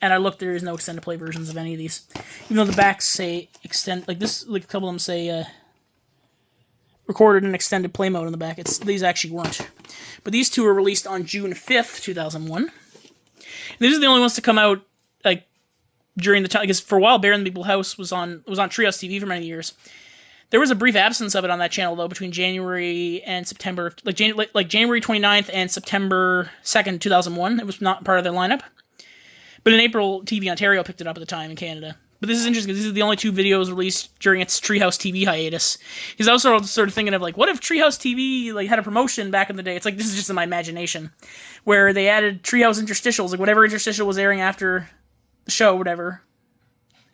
And I looked, there is no extended play versions of any of these, even though the backs say extend, like this, like a couple of them say. Recorded in extended play mode on the back. These actually weren't. But these 2 were released on June 5th, 2001. These are the only ones to come out like during the time, because for a while Bear in the People House was on Treehouse TV for many years. There was a brief absence of it on that channel though between January and September, like January 29th and September 2nd, 2001. It was not part of their lineup. But in April, TV Ontario picked it up at the time in Canada. But this is interesting because these are the only 2 videos released during its Treehouse TV hiatus. Because I was sort of thinking of like, what if Treehouse TV like had a promotion back in the day? It's like, this is just in my imagination, where they added Treehouse interstitials, like whatever interstitial was airing after the show, whatever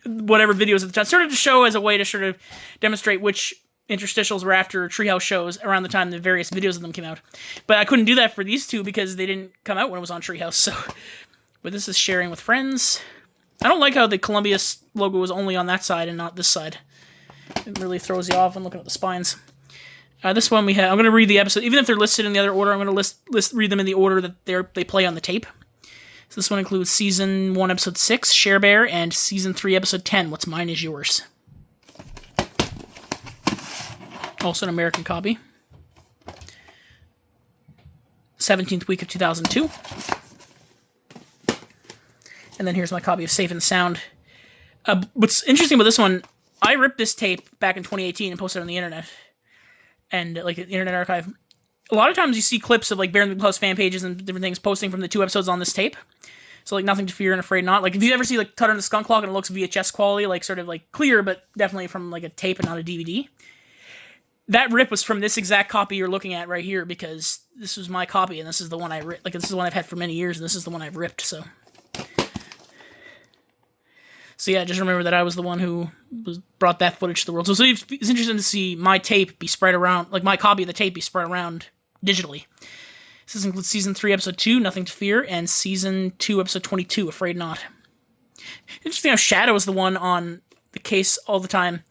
videos at the time, sort of to show as a way to sort of demonstrate which interstitials were after Treehouse shows around the time the various videos of them came out. But I couldn't do that for these 2 because they didn't come out when it was on Treehouse. So, but this is sharing with friends. I don't like how the Columbia logo was only on that side and not this side. It really throws you off when looking at the spines. This one we have. I'm going to read the episode, even if they're listed in the other order. I'm going to read them in the order that they play on the tape. So this one includes season 1, episode 6, Share Bear, and season 3, episode 10, What's Mine Is Yours. Also an American copy. 17th week of 2002. And then here's my copy of Safe and Sound. What's interesting about this one, I ripped this tape back in 2018 and posted it on the internet. And, like, the Internet Archive. A lot of times you see clips of, like, Bear in the People House fan pages and different things posting from the 2 episodes on this tape. So, like, Nothing to Fear and Afraid Not. Like, if you ever see, like, Tutter and the Skunk Clock and it looks VHS quality, like, sort of, like, clear, but definitely from, like, a tape and not a DVD. That rip was from this exact copy you're looking at right here, because this was my copy, and this is the one I ripped. Like, this is the one I've had for many years, and this is the one I've ripped, so... So yeah, just remember that I was the one who brought that footage to the world. So it's interesting to see my tape be spread around, like my copy of the tape be spread around digitally. This includes season 3, episode 2, Nothing to Fear, and season 2, episode 22, Afraid Not. Interesting how Shadow is the one on the case all the time,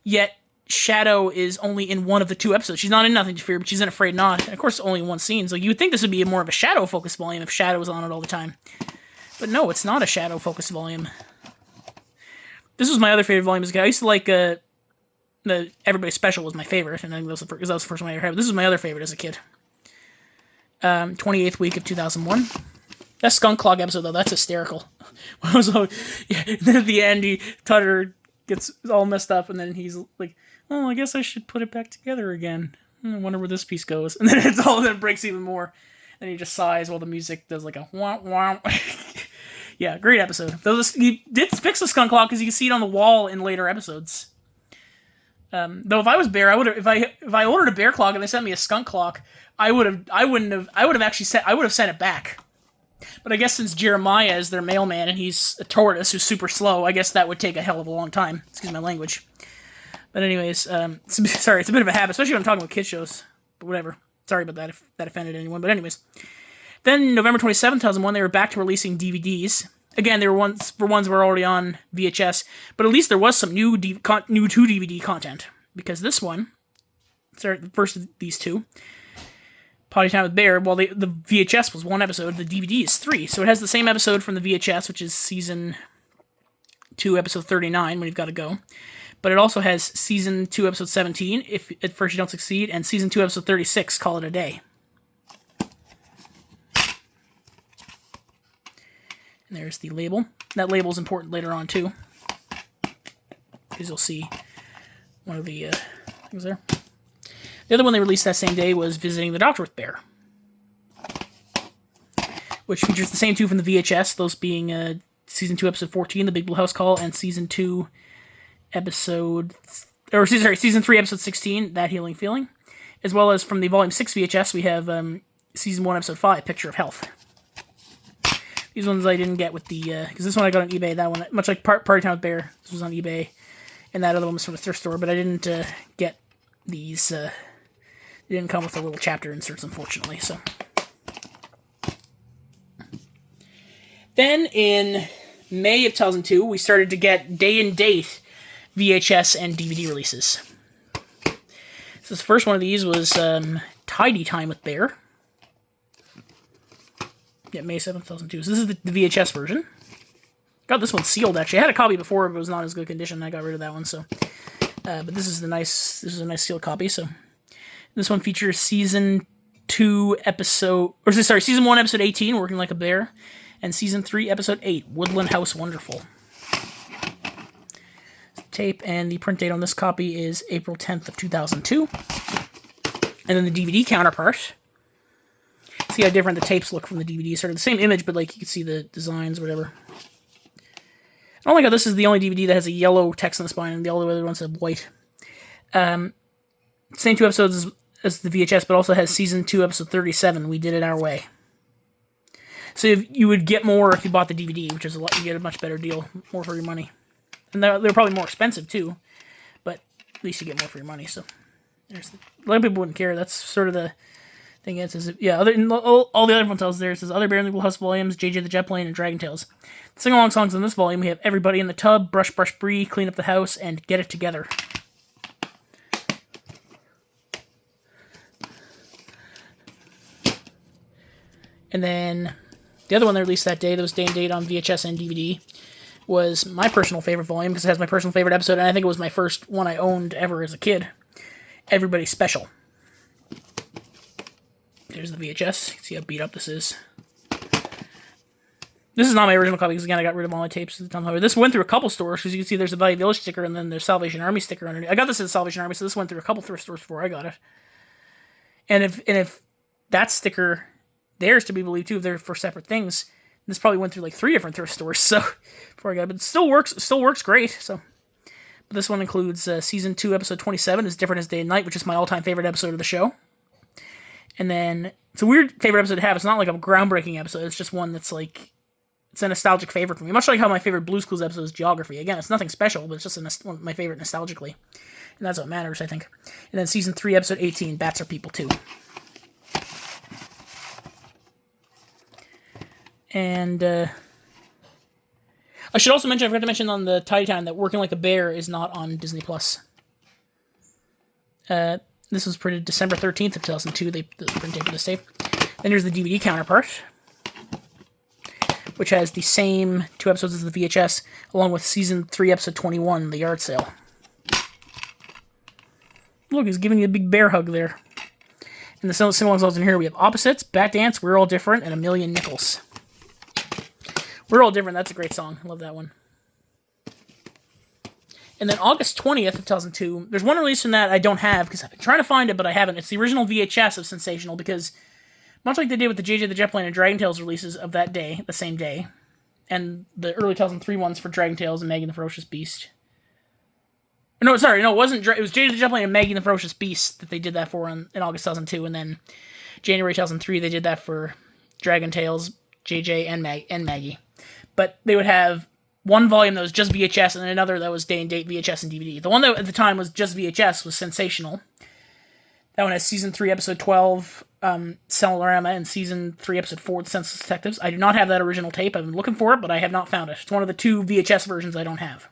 yet Shadow is only in one of the 2 episodes. She's not in Nothing to Fear, but she's in Afraid Not. And of course, only in one scene. So you would think this would be more of a Shadow focus volume if Shadow was on it all the time. But no, it's not a Shadow focus volume. This was my other favorite volume as a kid. I used to like the Everybody Special was my favorite, and I think that was the first one I ever had. This was my other favorite as a kid. 28th week of 2001. That Skunk Clock episode, though, that's hysterical. Then at the end, Tutter gets all messed up, and then he's like, "Oh, I guess I should put it back together again. I wonder where this piece goes." And then it breaks even more. And he just sighs while the music does like a wah wah. Yeah, great episode. Though he did fix the Skunk Clock because you can see it on the wall in later episodes. Though if I was Bear, I would have if I ordered a Bear clock and they sent me a Skunk Clock, I would have sent it back. But I guess since Jeremiah is their mailman and he's a tortoise who's super slow, I guess that would take a hell of a long time. Excuse my language. But anyways, sorry, it's a bit of a habit, especially when I'm talking about kid shows. But whatever. Sorry about that if that offended anyone. But anyways. Then, November 27th, 2001, they were back to releasing DVDs. Again, they were ones were already on VHS, but at least there was some new to DVD content. Because this one, the first of these 2, Potty Time with Bear, well, the VHS was 1 episode, the DVD is 3. So it has the same episode from the VHS, which is season 2, episode 39, When You've Got to Go. But it also has season 2, episode 17, If at First You Don't Succeed, and season 2, episode 36, Call It a Day. And there's the label. That label is important later on, too. Because you'll see one of the things there. The other one they released that same day was Visiting the Doctor with Bear, which features the same two from the VHS, those being Season 2, Episode 14, The Big Blue House Call, and Season 3, Episode 16, That Healing Feeling. As well as from the Volume 6 VHS, we have Season 1, Episode 5, Picture of Health. These ones I didn't get with the... because this one I got on eBay, that one, much like Party Time with Bear, this was on eBay, and that other one was from a thrift store, but I didn't get these... they didn't come with the little chapter inserts, unfortunately, so... Then, in May of 2002, we started to get day-and-date VHS and DVD releases. So the first one of these was Tidy Time with Bear. Yeah, May 7th, 2002. So this is the VHS version. Got this one sealed, actually. I had a copy before, but it was not as good condition. I got rid of that one, so... but this is a nice sealed copy, so... This one features Season 1, Episode 18, Working Like a Bear, and Season 3, Episode 8, Woodland House Wonderful. Tape, and the print date on this copy is April 10th of 2002. And then the DVD counterpart. See how different the tapes look from the DVD. Sort of the same image, but like you can see the designs, whatever. I don't like how this is the only DVD that has a yellow text on the spine, and the other ones have white. Same 2 episodes as the VHS, but also has Season 2, Episode 37, We Did It Our Way. So you would get more if you bought the DVD, which is you get a much better deal, more for your money. And they're probably more expensive too, but at least you get more for your money. So a lot of people wouldn't care. That's sort of the thing. All the other ones else there says other Bear in the Blue House volumes, JJ the Jet Plane, and Dragon Tales. The sing-along songs in this volume, we have Everybody in the Tub, Brush Brush Bree, Clean Up the House, and Get It Together. And then the other one they released that day, that was day and date on VHS and DVD, was my personal favorite volume, because it has my personal favorite episode, and I think it was my first one I owned ever as a kid. Everybody Special. There's the VHS. You can see how beat up this is. This is not my original copy, because again, I got rid of all my tapes at the time. This went through a couple stores, because you can see there's a Valley Village sticker, and then there's Salvation Army sticker underneath. I got this at Salvation Army, so this went through a couple thrift stores before I got it. And if that sticker, there's to be believed too, if they're for separate things, this probably went through like 3 different thrift stores, so before I got it, but it still works great. So, but this one includes Season 2, Episode 27, As Different as Day and Night, which is my all-time favorite episode of the show. And then it's a weird favorite episode to have. It's not like a groundbreaking episode. It's just one that's like, it's a nostalgic favorite for me. Much like how my favorite Blue's Clues episode is Geography. Again, it's nothing special, but it's just one of my favorite nostalgically, and that's what matters, I think. And then Season 3, Episode 18, Bats Are People Too. And I should also mention, I forgot to mention on the Tidy Time that Working Like a Bear is not on Disney+. This was printed December 13th of 2002, the print date for this tape. Then there's the DVD counterpart, which has the same 2 episodes as the VHS, along with Season 3, Episode 21, The Yard Sale. Look, he's giving you a big bear hug there. And the sing-along songs in here, we have Opposites, Bat Dance, We're All Different, and A Million Nickels. We're All Different, that's a great song. I love that one. And then August 20th of 2002, there's one release from that I don't have, because I've been trying to find it, but I haven't. It's the original VHS of Sensational, because much like they did with the JJ the Jet Plane and Dragon Tales releases of that day, the same day, and the early 2003 ones for Dragon Tales and Maggie and the Ferocious Beast. It wasn't. It was JJ the Jet Plane and Maggie and the Ferocious Beast that they did that for in August 2002, and then January 2003 they did that for Dragon Tales, JJ, and Maggie. But they would have one volume that was just VHS and another that was day and date VHS and DVD. The one that at the time was just VHS was Sensational. That one has Season 3, Episode 12, Cellarama, and Season 3, Episode 4, The Senseless Detectives. I do not have that original tape. I've been looking for it, but I have not found it. It's one of the 2 VHS versions I don't have.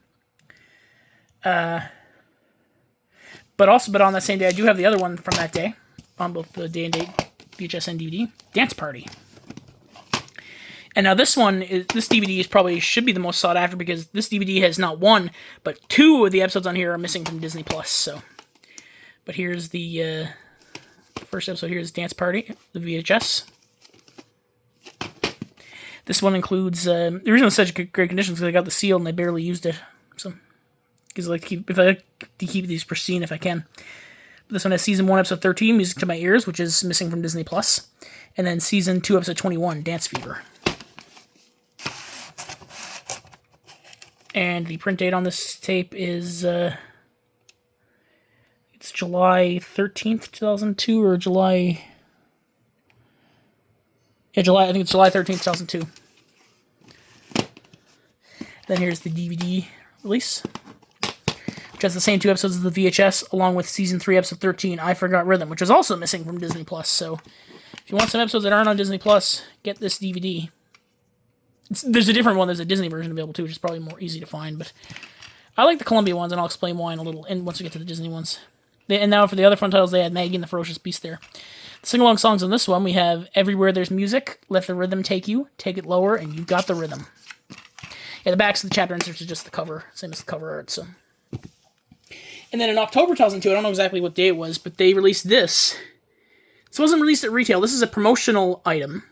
But on that same day, I do have the other one from that day, on both the day and date VHS and DVD, Dance Party. And now this DVD should be the most sought after, because this DVD has not 1, but 2 of the episodes on here are missing from Disney+. So, but here's the first episode. Here's Dance Party, the VHS. This one includes the reason it's such great condition is because I got the seal and I barely used it. So, because I like to keep these pristine if I can. This one has Season 1, Episode 13, Music to My Ears, which is missing from Disney+. And then Season 2, Episode 21, Dance Fever. And the print date on this tape is, it's July 13th, 2002, or July... Yeah, I think it's July 13th, 2002. Then here's the DVD release, which has the same 2 episodes of the VHS, along with Season 3, Episode 13, I Forgot Rhythm, which is also missing from Disney+. So, if you want some episodes that aren't on Disney+, get this DVD. There's a different one. There's a Disney version available, too, which is probably more easy to find. But I like the Columbia ones, and I'll explain why in a little, and once we get to the Disney ones. And now for the other fun titles, they had Maggie and the Ferocious Beast there. The sing-along songs on this one, we have Everywhere There's Music, Let the Rhythm Take You, Take It Lower, and You Got the Rhythm. Yeah, the backs of the chapter inserts are just the cover, same as the cover art, so. And then in October 2002, I don't know exactly what day it was, but they released this. This wasn't released at retail. This is a promotional item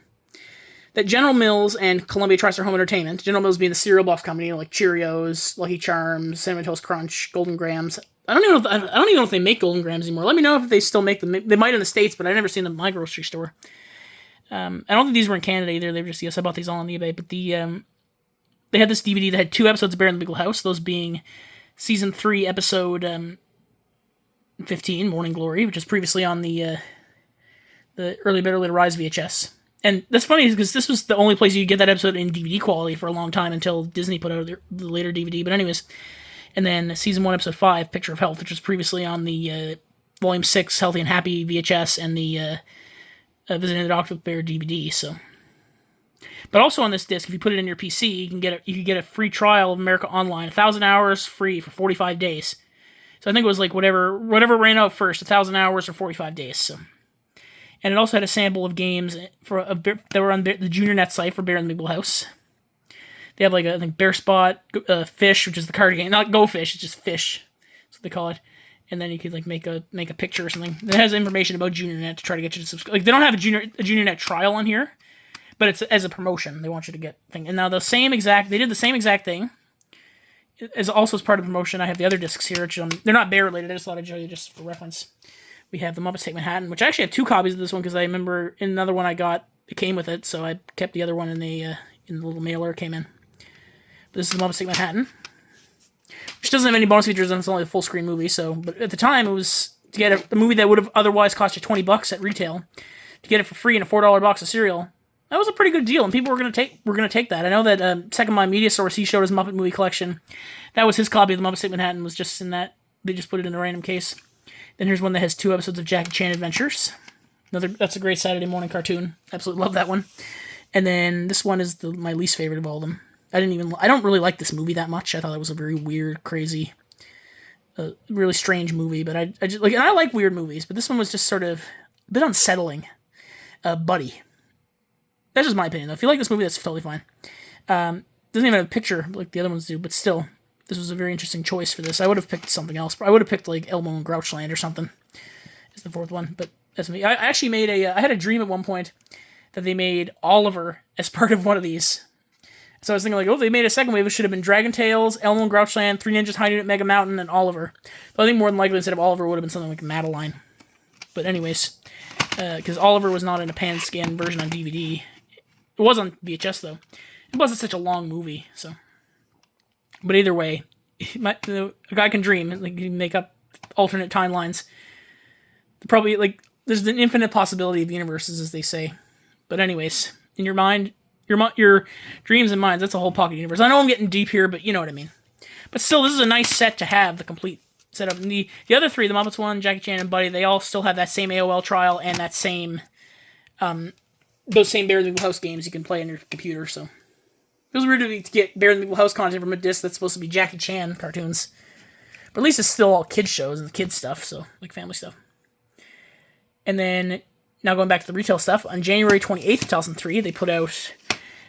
that General Mills and Columbia TriStar Home Entertainment, General Mills being the cereal buff company, like Cheerios, Lucky Charms, Cinnamon Toast Crunch, Golden Grahams. I don't even know if they make Golden Grahams anymore. Let me know if they still make them. They might in the States, but I've never seen them in my grocery store. I don't think these were in Canada either. They were just, yes, I bought these all on eBay, but they had this DVD that had 2 episodes of Bear in the Big House, those being Season 3, Episode 15, Morning Glory, which is previously on the Early Better Later Rise VHS. And that's funny because this was the only place you could get that episode in DVD quality for a long time until Disney put out the later DVD. But anyways, and then Season 1, Episode 5, Picture of Health, which was previously on the Volume 6, Healthy and Happy VHS, and the Visiting the Doctor with Bear DVD, so... But also on this disc, if you put it in your PC, you can get a free trial of America Online, 1,000 hours free for 45 days. So I think it was like whatever ran out first, 1,000 hours or 45 days. So, and it also had a sample of games that were on the JuniorNet site for Bear in the Big House. They have like I think Bear Spot, Fish, which is the card game, not Go Fish, it's just Fish, that's what they call it. And then you could like make a picture or something. It has information about JuniorNet to try to get you to subscribe. Like they don't have a JuniorNet trial on here. But it's as a promotion. They want you to get thing. And now they did the same exact thing. As also as part of the promotion, I have the other discs here, which they're not Bear related. I just thought I'd show you just for reference. We have the Muppets Take Manhattan, which I actually have 2 copies of this one because I remember in another one I got it came with it, so I kept the other one in the little mailer it came in. But this is the Muppets Take Manhattan, which doesn't have any bonus features, and it's only a full screen movie. So, but at the time, it was to get a movie that would have otherwise cost you $20 at retail to get it for free in a $4 box of cereal. That was a pretty good deal, and people were gonna take that. I know that Second Mind Media Source, he showed his Muppet movie collection. That was his copy of the Muppet Take Manhattan, was just in that. They just put it in a random case. Then here's one that has 2 episodes of Jackie Chan Adventures. That's a great Saturday morning cartoon. Absolutely love that one. And then this one is my least favorite of all of them. I don't really like this movie that much. I thought it was a very weird, crazy, really strange movie. But I just like, and I like weird movies, but this one was just sort of a bit unsettling. Buddy. That's just my opinion, though. If you like this movie, that's totally fine. Doesn't even have a picture like the other ones do, but still, this was a very interesting choice for this. I would have picked something else. I would have picked, like, Elmo and Grouchland or something. Is the 4th one, but that's me. I actually made I had a dream at one point that they made Oliver as part of one of these. So I was thinking, like, they made a second wave. It should have been Dragon Tales, Elmo and Grouchland, 3 Ninjas Hiding at Mega Mountain, and Oliver. But I think more than likely, instead of Oliver, it would have been something like Madeline. But anyways, because Oliver was not in a pan-scan version on DVD. It was on VHS, though. It wasn't such a long movie, so. But either way, a guy can dream. Like, he can make up alternate timelines. Probably, like, there's an infinite possibility of universes, as they say. But anyways, in your mind, your dreams and minds, that's a whole pocket universe. I know I'm getting deep here, but you know what I mean. But still, this is a nice set to have, the complete setup. And the other 3, the Muppets one, Jackie Chan and Buddy, they all still have that same AOL trial and that same... those same Bear in the Big House games you can play on your computer, so. It was weird to get Bear in the Big House content from a disc that's supposed to be Jackie Chan cartoons. But at least it's still all kids shows and kids stuff, so, like family stuff. And then, now going back to the retail stuff, on January 28th, 2003, they put out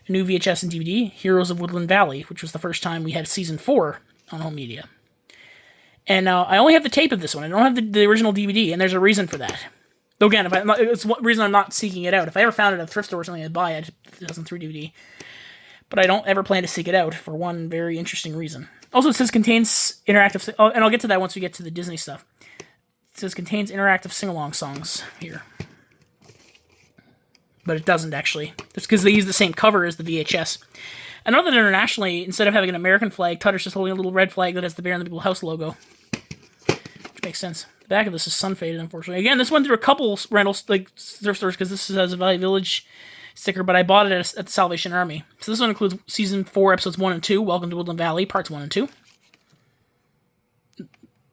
a new VHS and DVD, Heroes of Woodland Valley, which was the first time we had Season 4 on home media. And I only have the tape of this one. I don't have the original DVD, and there's a reason for that. Though again, it's one reason I'm not seeking it out. If I ever found it at a thrift store or something, I'd buy it. 2003 DVD. But I don't ever plan to seek it out for one very interesting reason. Also, it says contains interactive... and I'll get to that once we get to the Disney stuff. says contains interactive sing-along songs here. But it doesn't, actually. That's because they use the same cover as the VHS. I know that internationally, instead of having an American flag, Tutter's just holding a little red flag that has the Bear and the Big Blue House logo. Which makes sense. The back of this is sun-faded, unfortunately. Again, this went through a couple rentals, like thrift stores, because this has a Valley Village sticker, but I bought it at the Salvation Army. So this one includes Season 4, Episodes 1 and 2, Welcome to Woodland Valley, Parts 1 and 2.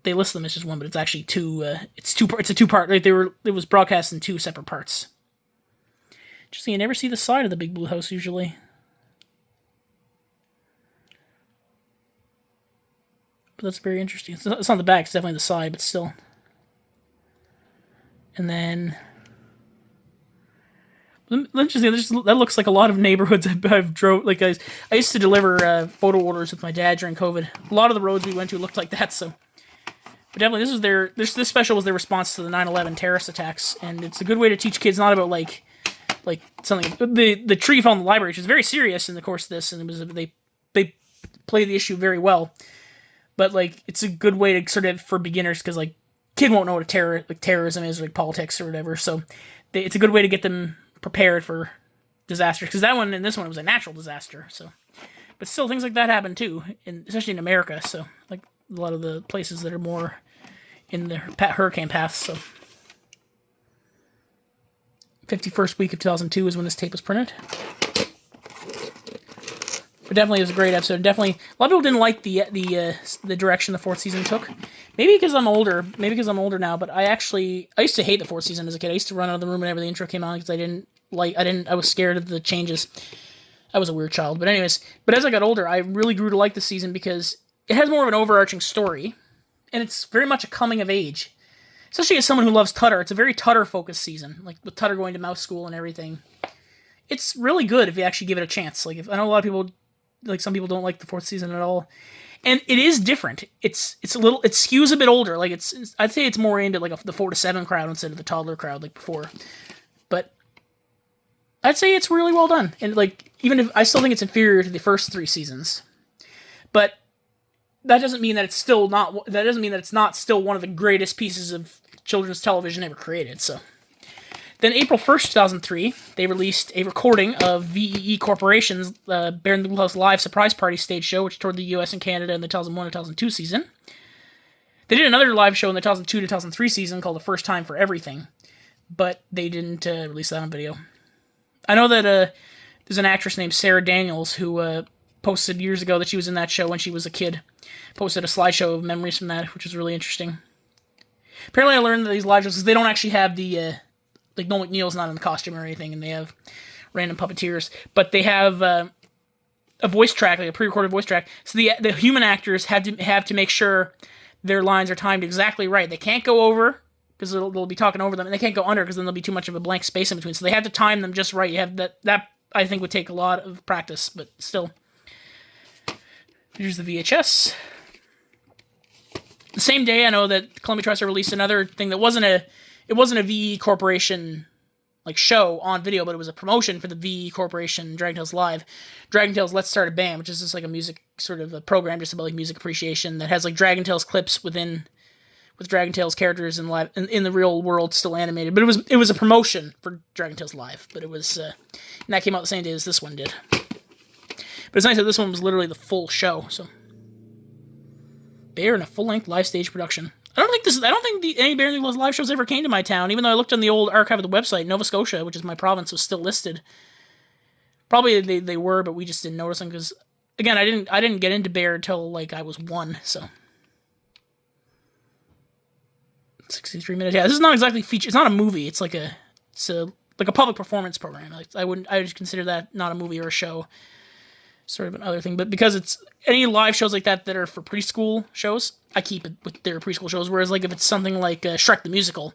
They list them as just one, but it's actually two, it's a two-part, like it was broadcast in 2 separate parts. Just so you never see the side of the Big Blue House, usually. But that's very interesting. It's on the back, it's definitely the side, but still. And then... Interesting, that looks like a lot of neighborhoods I've drove. Like I used to deliver photo orders with my dad during COVID. A lot of the roads we went to looked like that, so... But definitely, this special was their response to the 9/11 terrorist attacks, and it's a good way to teach kids not about, like something. The tree fell in the library, which is very serious in the course of this, and they play the issue very well. But like, it's a good way to sort of for beginners because like, kid won't know what terrorism is, or like politics or whatever. So, it's a good way to get them prepared for disaster. Because that one and this one was a natural disaster. So, but still, things like that happen too, especially in America. So, like a lot of the places that are more in the hurricane paths. So. 51st week of 2002 is when this tape was printed. But definitely it was a great episode. Definitely, a lot of people didn't like the direction the 4th season took. Maybe because I'm older. Maybe because I'm older now. But I used to hate the 4th season as a kid. I used to run out of the room whenever the intro came on because I was scared of the changes. I was a weird child. But anyways, as I got older, I really grew to like the season because it has more of an overarching story, and it's very much a coming of age. Especially as someone who loves Tutter, it's a very Tutter-focused season, like with Tutter going to mouse school and everything. It's really good if you actually give it a chance. Like, I know a lot of people, like some people don't like the 4th season at all, and it is different. It skews a bit older. Like I'd say it's more aimed at like the 4 to 7 crowd instead of the toddler crowd like before. But I'd say it's really well done, and like even if I still think it's inferior to the first 3 seasons, but. That doesn't mean that it's still not. That doesn't mean that it's not still one of the greatest pieces of children's television ever created. So, then April 1st, 2003, they released a recording of VEE Corporation's Bear and the Blue House Live Surprise Party stage show, which toured the U.S. and Canada in the 2001 and 2002 season. They did another live show in the 2002-2003 season called The First Time for Everything, but they didn't release that on video. I know that there's an actress named Sarah Daniels who posted years ago that she was in that show when she was a kid. Posted a slideshow of memories from that, which was really interesting. Apparently I learned that these live shows, because they don't actually have the, like Noel McNeil's not in the costume or anything, and they have random puppeteers, but they have a voice track, like a pre-recorded voice track, so the human actors have to make sure their lines are timed exactly right. They can't go over, because they'll be talking over them, and they can't go under, because then there'll be too much of a blank space in between, so they have to time them just right. You have that I think would take a lot of practice, but still. Here's the VHS. The same day, I know that Columbia Trust released another thing that wasn't a VE Corporation like show on video, but it was a promotion for the VE Corporation Dragon Tales Live. Dragon Tales Let's Start a Band, which is just like a music sort of a program just about like music appreciation that has like Dragon Tales clips with Dragon Tales characters in live in the real world still animated. But it was a promotion for Dragon Tales Live, but it was and that came out the same day as this one did. But it's nice that this one was literally the full show, so. Bear in a full-length live stage production. I don't think any Bear and the Blue House live shows ever came to my town, even though I looked on the old archive of the website. Nova Scotia, which is my province, was still listed. Probably they were, but we just didn't notice them, because, again, I didn't get into Bear until, like, I was 1, so. 63 minutes. Yeah, this is not exactly feature. It's not a movie. It's like a public performance program. Like, I would consider that not a movie or a show. Sort of another thing, but because it's any live shows like that are for preschool shows, I keep it with their preschool shows, whereas like if it's something like Shrek the Musical,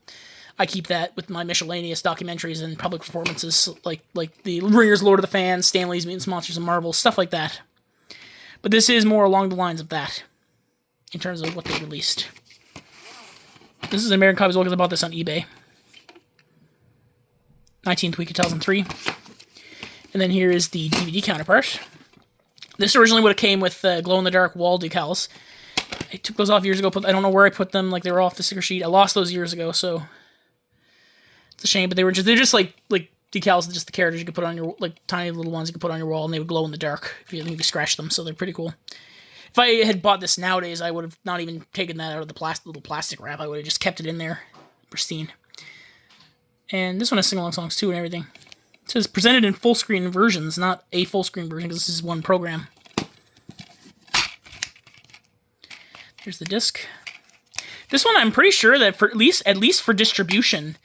I keep that with my miscellaneous documentaries and public performances, like the Ringers, Lord of the Fans, Stanley's Mutants, Monsters, and Marvel, stuff like that. But this is more along the lines of that, in terms of what they released. This is an American copy as well, because I bought this on eBay. 19th week of 2003. And then here is the DVD counterpart. This originally would have came with glow-in-the-dark wall decals, I took those off years ago. I don't know where I put them. Like, they were off the sticker sheet. I lost those years ago, so it's a shame. But they're just like decals, just the characters you could put on your, like, tiny little ones you could put on your wall, and they would glow in the dark if you scratch them. So they're pretty cool. If I had bought this nowadays, I would have not even taken that out of the little plastic wrap. I would have just kept it in there, pristine. And this one has sing-along songs too and everything. It says presented in full screen versions, not a full screen version, because this is one program. Here's the disc. This one, I'm pretty sure that for at least for distribution,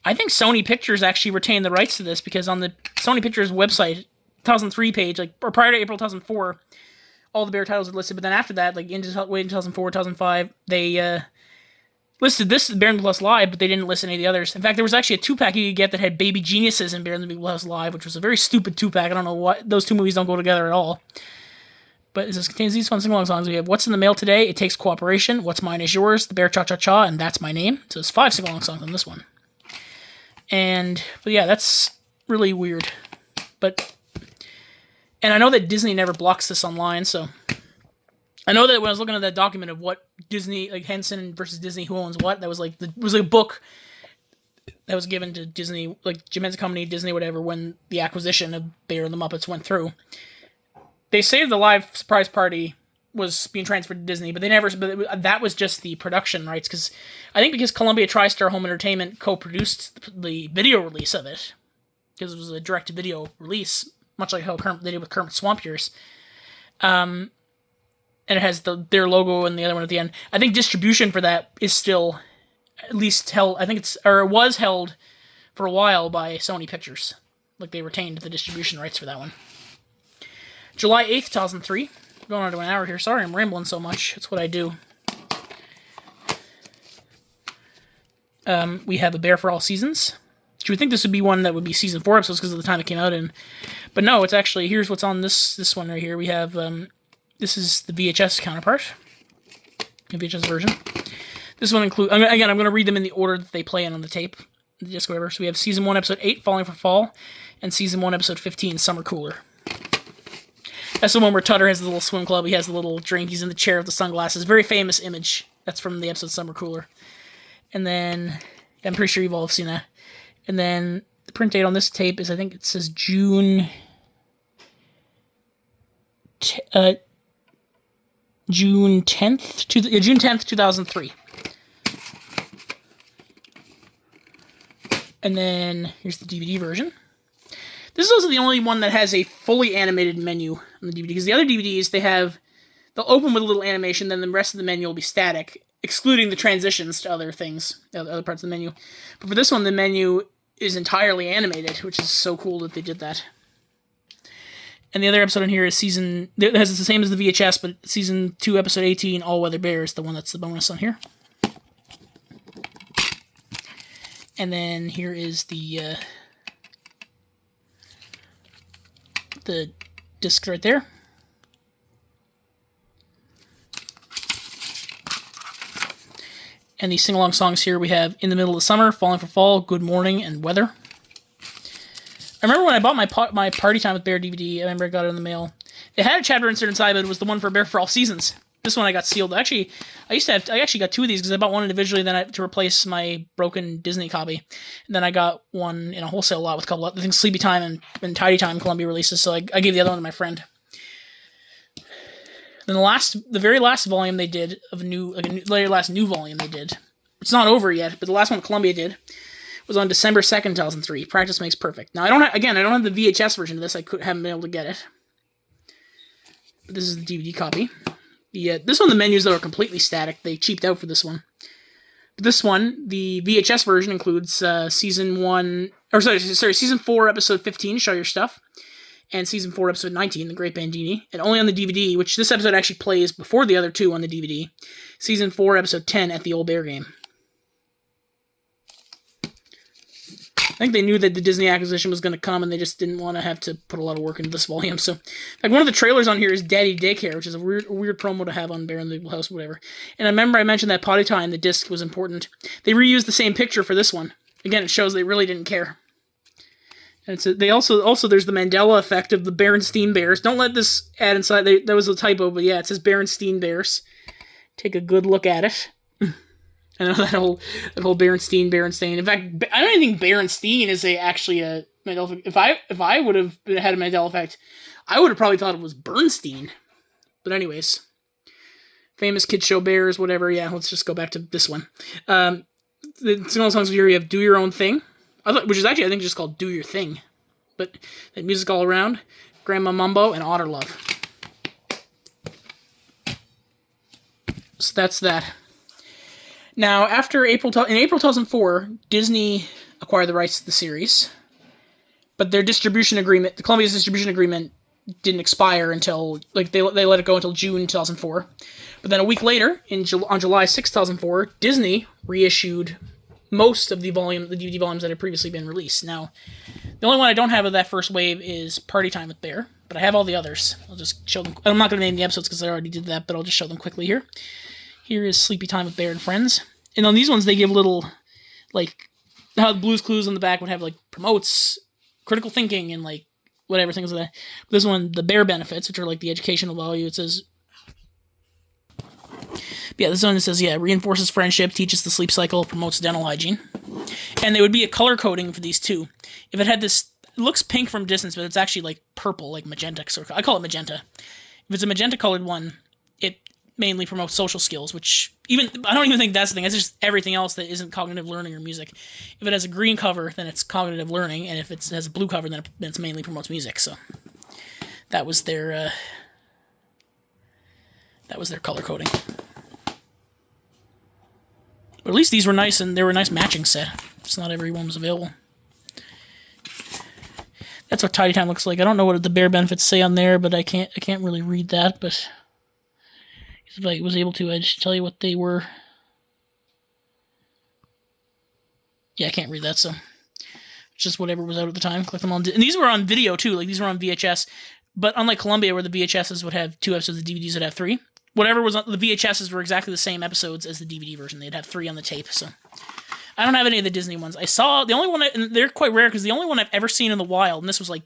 I think Sony Pictures actually retained the rights to this, because on the Sony Pictures website, 2003 page, like, or prior to April 2004, all the Bear titles are listed. But then after that, like, in 2004, 2005, they listed this as Bear in the Big House Live, but they didn't list any of the others. In fact, there was actually a 2-pack you could get that had Baby Geniuses and Bear in the Big House Live, which was a very stupid 2-pack. I don't know what, those two movies don't go together at all. But this contains these fun sing-along songs. We have What's in the Mail Today, It Takes Cooperation, What's Mine Is Yours, The Bear Cha-Cha-Cha, and That's My Name. So there's 5 sing-along songs on this one. But yeah, that's really weird. And I know that Disney never blocks this online, so I know that when I was looking at that document of what Disney, like Henson versus Disney, who owns what, that was like, it was like a book that was given to Disney, like Jim Henson Company, Disney, whatever, when the acquisition of Bear and the Muppets went through. They say the live surprise party was being transferred to Disney, but they never. But that was just the production rights, because I think because Columbia TriStar Home Entertainment co-produced the video release of it, because it was a direct-to-video release, much like how they did with Kermit Swamp Years. And it has their logo and the other one at the end. I think distribution for that is still at least held. I think it was held for a while by Sony Pictures. Like, they retained the distribution rights for that one. July 8th, 2003. Going on to an hour here. Sorry, I'm rambling so much. That's what I do. We have A Bear for All Seasons. You would think this would be one that would be season 4 episodes because of the time it came out in. But no, it's actually, here's what's on this one right here. We have, this is the VHS counterpart. The VHS version. This one includes, again, I'm going to read them in the order that they play in on the tape. The disc, whatever. So we have Season 1, Episode 8, Falling for Fall, and Season 1, Episode 15, Summer Cooler. That's the one where Tutter has the little swim club. He has the little drink. He's in the chair with the sunglasses. Very famous image. That's from the episode Summer Cooler. And then, I'm pretty sure you've all seen that. And then the print date on this tape is, I think it says June 10th, 2003. And then here's the DVD version. This is also the only one that has a fully animated menu on the DVD, because the other DVDs, they'll open with a little animation, then the rest of the menu will be static, excluding the transitions to other things, other parts of the menu. But for this one, the menu is entirely animated, which is so cool that they did that. And the other episode in here is it has the same as the VHS, but Season 2, Episode 18, All Weather Bears, the one that's the bonus on here. And then here is the disc right there. And these sing-along songs here, we have In the Middle of Summer, Falling for Fall, Good Morning, and Weather. I remember when I bought my Party Time with Bear DVD, I remember I got it in the mail. It had a chapter insert inside, but it was the one for Bear for All Seasons. This one I got sealed. Actually, I actually got 2 of these because I bought one individually then to replace my broken Disney copy. And then I got one in a wholesale lot with a couple of things, Sleepy Time and Tidy Time Columbia releases, so I gave the other one to my friend. Then the very last volume they did of new volume they did. It's not over yet, but the last one Columbia did was on December 2nd, 2003. Practice Makes Perfect. Now I don't have the VHS version of this. I haven't been able to get it. But this is the DVD copy. This one, the menus though are completely static. They cheaped out for this one. But this one, the VHS version includes Season 4, Episode 15, Show Your Stuff, and Season 4, Episode 19, The Great Bandini. And only on the DVD, which this episode actually plays before the other 2 on the DVD, Season 4, Episode 10, At the Old Bear Game. I think they knew that the Disney acquisition was going to come, and they just didn't want to have to put a lot of work into this volume. So, like, one of the trailers on here is Daddy Daycare, which is a weird promo to have on Bear in the Big House, whatever. And I remember I mentioned that Potty Time, the disc, was important. They reused the same picture for this one. Again, it shows they really didn't care. And they also there's the Mandela effect of the Berenstein Bears. Don't let this add inside. That was a typo, but yeah, it says Berenstein Bears. take a good look at it. I know that whole Berenstain. In fact, I don't even think Berenstain is actually a Mandela effect. If I would have had a Mandela effect, I would have probably thought it was Bernstein. But anyways, famous kid show bears, whatever. Yeah, let's just go back to this one. The single songs here, you have "Do Your Own Thing," which is actually I think just called "Do Your Thing," but the music all around. Grandma Mumbo and Otter Love. So that's that. Now, in April 2004, Disney acquired the rights to the series, but their distribution agreement, the Columbia's distribution agreement, didn't expire until, like, they let it go until June 2004. But then a week later, on July 6, 2004, Disney reissued most of the DVD volumes that had previously been released. Now, the only one I don't have of that first wave is Party Time with Bear, but I have all the others. I'll just show them. I'm not going to name the episodes because I already did that, but I'll just show them quickly here. Here is Sleepy Time with Bear and Friends. And on these ones, they give little, like, how the Blue's Clues on the back would have, like, promotes critical thinking and, like, whatever, things like that. But this one, the Bear benefits, which are, like, the educational value, it says, yeah, this one it says, reinforces friendship, teaches the sleep cycle, promotes dental hygiene. And there would be a color coding for these, too. If it had this, it looks pink from distance, but it's actually, like, purple, like magenta. I call it magenta. If it's a magenta-colored one, it mainly promotes social skills, which I don't even think that's the thing. It's just everything else that isn't cognitive learning or music. If it has a green cover, then it's cognitive learning, and if it has a blue cover, then it mainly promotes music. So that was their color coding. But at least these were nice, and they were a nice matching set. Just not every one was available. That's what Tidy Time looks like. I don't know what the Bear benefits say on there, but I can't really read that, but if I was able to, I'd just tell you what they were. Yeah, I can't read that, so it's just whatever was out at the time. Click them on, and these were on video too. Like these were on VHS, but unlike Columbia, where the VHSs would have 2 episodes, the DVDs would have 3. Whatever was on the VHSs were exactly the same episodes as the DVD version. They'd have 3 on the tape. So I don't have any of the Disney ones. I saw the only one, and they're quite rare because the only one I've ever seen in the wild, and this was like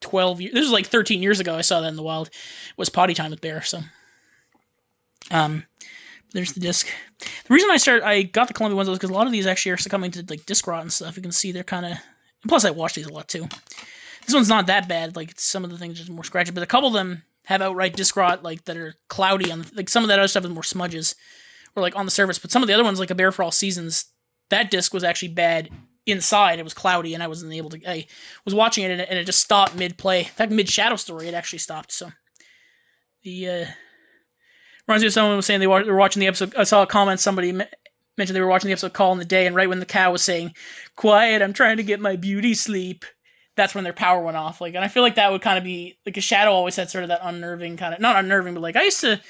12 years. This was like 13 years ago. I saw that in the wild. Was Potty Time with Bear. So. There's the disc. The reason I got the Columbia ones was because a lot of these actually are succumbing to like disc rot and stuff. You can see they're kind of. Plus, I watched these a lot too. This one's not that bad. Like some of the things are just more scratchy, but a couple of them have outright disc rot, like that are cloudy. Like some of that other stuff is more smudges, or like on the surface. But some of the other ones, like A Bear for All Seasons, that disc was actually bad inside. It was cloudy, and I wasn't able to. I was watching it, and it just stopped mid play. In fact, mid Shadow Story, it actually stopped. So the. Reminds me of someone was saying they were watching the episode. I saw a comment, somebody mentioned they were watching the episode Call in the Day, and right when the cow was saying, "Quiet, I'm trying to get my beauty sleep," that's when their power went off. Like, and I feel like that would kind of be, like, a Shadow always had sort of that unnerving kind of, not unnerving, but like, I used to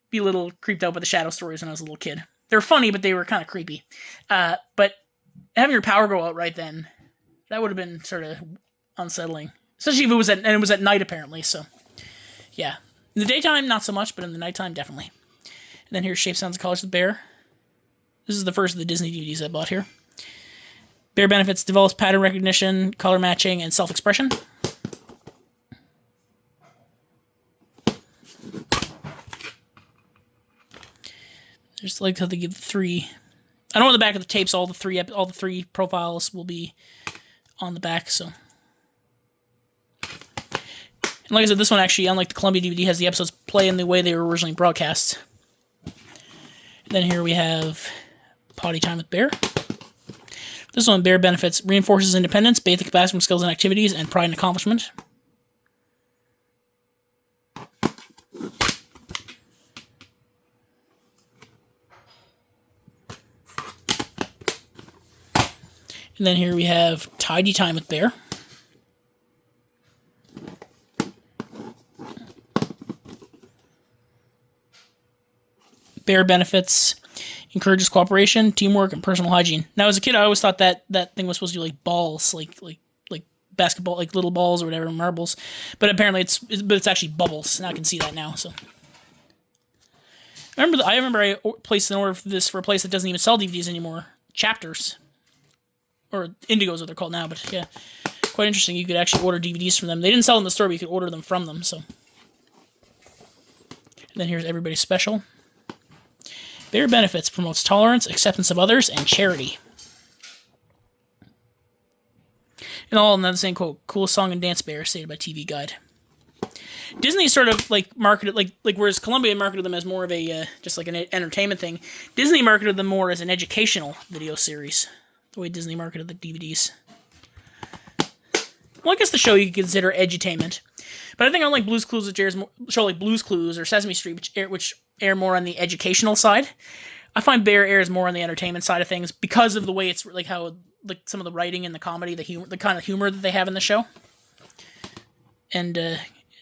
be a little creeped out by the Shadow stories when I was a little kid. They were funny, but they were kind of creepy. But having your power go out right then, that would have been sort of unsettling. Especially if it was at night, apparently, so, yeah. In the daytime, not so much, but in the nighttime, definitely. And then here's Shape, Sounds, of College with Bear. This is the first of the Disney DVDs I bought here. Bear benefits: develops pattern recognition, color matching, and self-expression. Just like how they give 3. I know on the back of the tapes, all the three profiles will be on the back, so. And like I said, this one actually, unlike the Columbia DVD, has the episodes play in the way they were originally broadcast. And then here we have Potty Time with Bear. This one, Bear benefits: reinforces independence, basic bathroom skills and activities, and pride and accomplishment. And then here we have Tidy Time with Bear. Bear benefits: encourages cooperation, teamwork, and personal hygiene. Now, as a kid, I always thought that thing was supposed to be like balls, like basketball, like little balls or whatever, marbles. But apparently, it's actually bubbles. Now I can see that now. So, I remember I placed an order for this for a place that doesn't even sell DVDs anymore. Chapters, or Indigos, what they're called now. But yeah, quite interesting. You could actually order DVDs from them. They didn't sell them in the store, but you could order them from them. So, and then here's Everybody's Special. Bear Benefits promotes tolerance, acceptance of others, and charity. And all in the same quote, coolest song and dance bear, stated by TV Guide. Disney sort of like marketed like whereas Columbia marketed them as more of a just like an entertainment thing, Disney marketed them more as an educational video series. The way Disney marketed the DVDs. Well, I guess the show you could consider edutainment, but I think unlike Blue's Clues, which airs more, show like Blue's Clues or Sesame Street, which air more on the educational side, I find Bear airs more on the entertainment side of things because of the way it's like how like some of the writing and the comedy, the humor, the kind of humor that they have in the show, and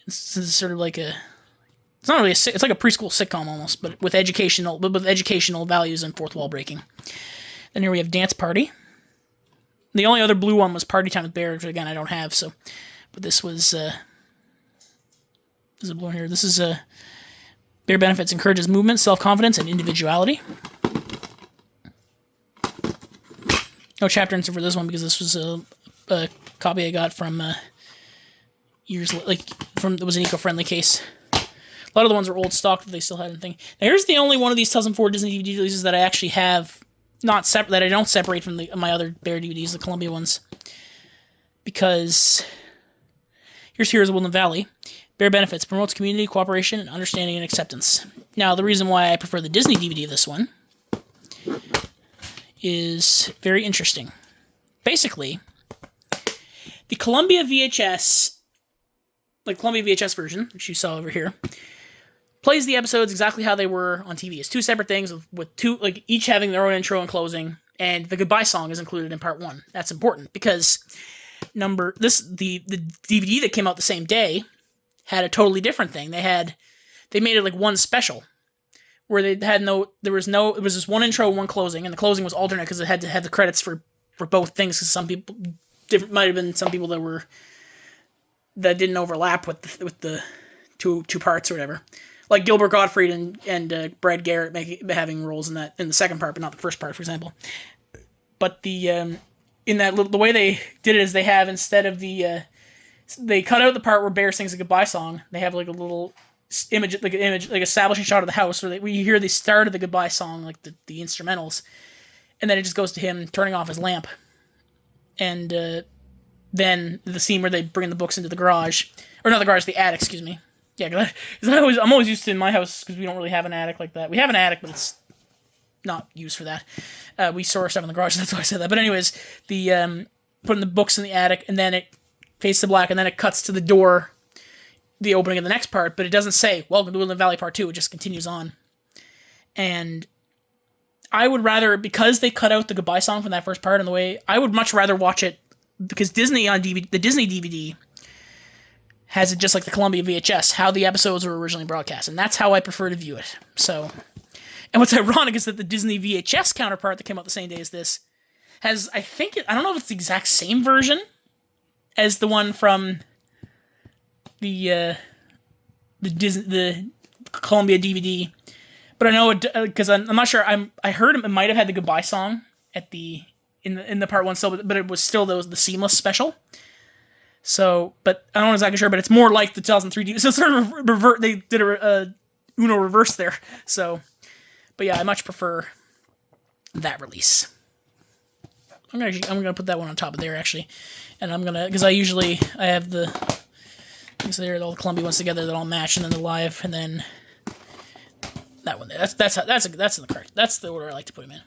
it's sort of like a, it's not really it's like a preschool sitcom almost, but with educational values and fourth wall breaking. Then here we have Dance Party. The only other blue one was Party Time with Bear, which again I don't have. So, but this was there's a blue one here. This is Bear Benefits encourages movement, self-confidence, and individuality. No chapter insert for this one because this was a copy I got from years from it was an eco-friendly case. A lot of the ones were old stock that they still had in thing. Now here's the only one of these 2004 Disney DVD releases that I actually have not separate, that I don't separate from my other Bear DVDs, the Columbia ones, because here's Heroes of Woodland Valley. Bear Benefits promotes community, cooperation, and understanding and acceptance. Now the reason why I prefer the Disney DVD of this one is very interesting. Basically, the Columbia VHS, like Columbia VHS version, which you saw over here, plays the episodes exactly how they were on TV. It's two separate things with two, like each having their own intro and closing, and the goodbye song is included in part one. That's important because the DVD that came out the same day had a totally different thing. They made it like one special where it was just one intro, one closing, and the closing was alternate because it had to have the credits for both things. Because some people, might have been some people that didn't overlap with the two parts or whatever. Like Gilbert Gottfried and Brad Garrett having roles in the second part, but not the first part, for example. But the way they did it is they have, instead of they cut out the part where Bear sings a goodbye song. They have like a little image, like establishing shot of the house where you hear the start of the goodbye song, like the instrumentals, and then it just goes to him turning off his lamp, and then the scene where they bring the books into the garage, or not the garage, the attic, excuse me. Yeah, because I'm always used to in my house, because we don't really have an attic like that. We have an attic, but it's not used for that. We store our stuff in the garage, that's why I said that. But anyways, putting the books in the attic, and then it fades to black, and then it cuts to the door, the opening of the next part, but it doesn't say, welcome to Woodland Valley Part 2, it just continues on. And I would rather, because they cut out the goodbye song from that first part, I would much rather watch it, because Disney on DVD, the Disney DVD, has it just like the Columbia VHS, how the episodes were originally broadcast, and that's how I prefer to view it. So, and what's ironic is that the Disney VHS counterpart that came out the same day as this has, I don't know if it's the exact same version as the one from the Columbia DVD, but I know it because I'm not sure. I heard it might have had the goodbye song in the part one still, but it was still the seamless special. So, but I'm not exactly sure. But it's more like the 2003 DVD. So it's sort of they did a Uno reverse there. So, but yeah, I much prefer that release. I'm gonna put that one on top of there actually, and because I have the things there, all the Columbia ones together that all match, and then the live, and then that one there. That's in the correct. That's the order I like to put them in.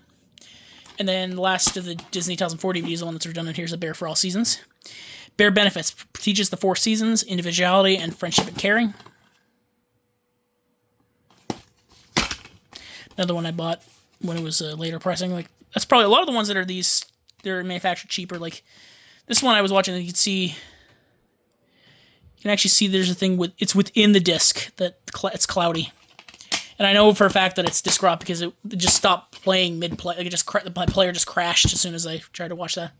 And then the last of the Disney 2004 DVDs, the one that's redundant here, is a Bear for All Seasons. Bear Benefits teaches the 4 seasons, individuality, and friendship and caring. Another one I bought when it was later pricing. Like that's probably a lot of the ones that are they're manufactured cheaper. Like this one I was watching, you can actually see there's a thing it's within the disc that it's cloudy. And I know for a fact that it's disc rot because it just stopped playing mid-play. Like the player just crashed as soon as I tried to watch that.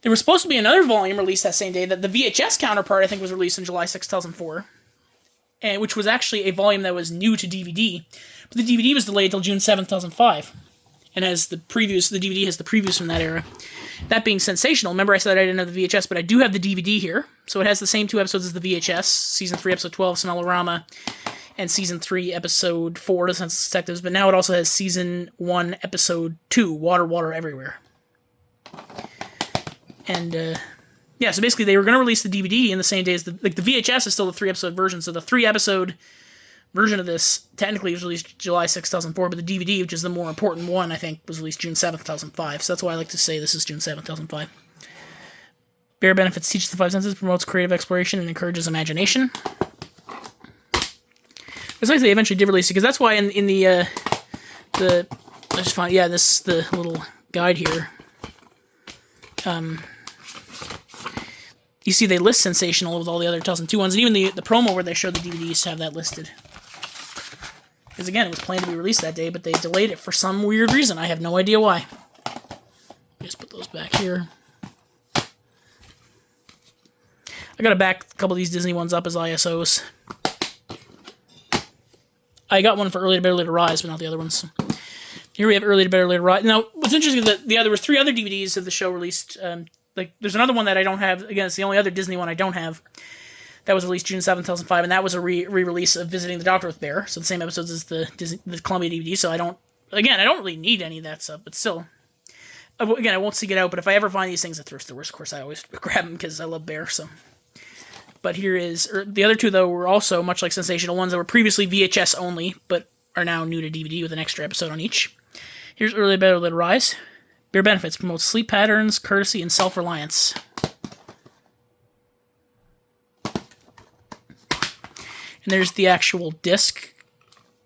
There was supposed to be another volume released that same day. That the VHS counterpart, I think, was released on July 6, 2004. And which was actually a volume that was new to DVD. But the DVD was delayed until June 7, 2005. And has the DVD has the previews from that era. That being sensational. Remember I said I didn't have the VHS, but I do have the DVD here. So it has the same 2 episodes as the VHS. Season 3, Episode 12, Smellorama. and Season 3, Episode 4, The Senseless Detectives, but now it also has Season 1, Episode 2, Water, Water Everywhere. And, yeah, so basically they were going to release the DVD in the same day as the VHS is still the 3-episode version, so the 3-episode version of this technically was released July 6, 2004, but the DVD, which is the more important one, I think, was released June 7, 2005, so that's why I like to say this is June 7, 2005. Bear benefits, teaches the 5 senses, promotes creative exploration, and encourages imagination. It's nice they eventually did release it, because that's why in the I just found, yeah, the little guide here, you see they list Sensational with all the other 2002 ones, and even the promo where they showed the DVDs have that listed. Because again, it was planned to be released that day, but they delayed it for some weird reason. I have no idea why. Just put those back here. I gotta back a couple of these Disney ones up as ISOs. I got one for Early to Better Later Rise, but not the other ones. Here we have Early to Better Later Rise. Now, what's interesting is that there were 3 other DVDs of the show released. There's another one that I don't have. Again, it's the only other Disney one I don't have. That was released June 7, 2005, and that was a re-release of Visiting the Doctor with Bear. So the same episodes as the Columbia DVD. So I don't really need any of that stuff, but still. Again, I won't seek it out, but if I ever find these things at thrift stores, of course, I always grab them because I love Bear, so. But here is, the other 2, though, were also, much like Sensational, ones that were previously VHS only, but are now new to DVD with an extra episode on each. Here's Early Better Later Rise. Bear benefits, promotes sleep patterns, courtesy, and self-reliance. And there's the actual disc.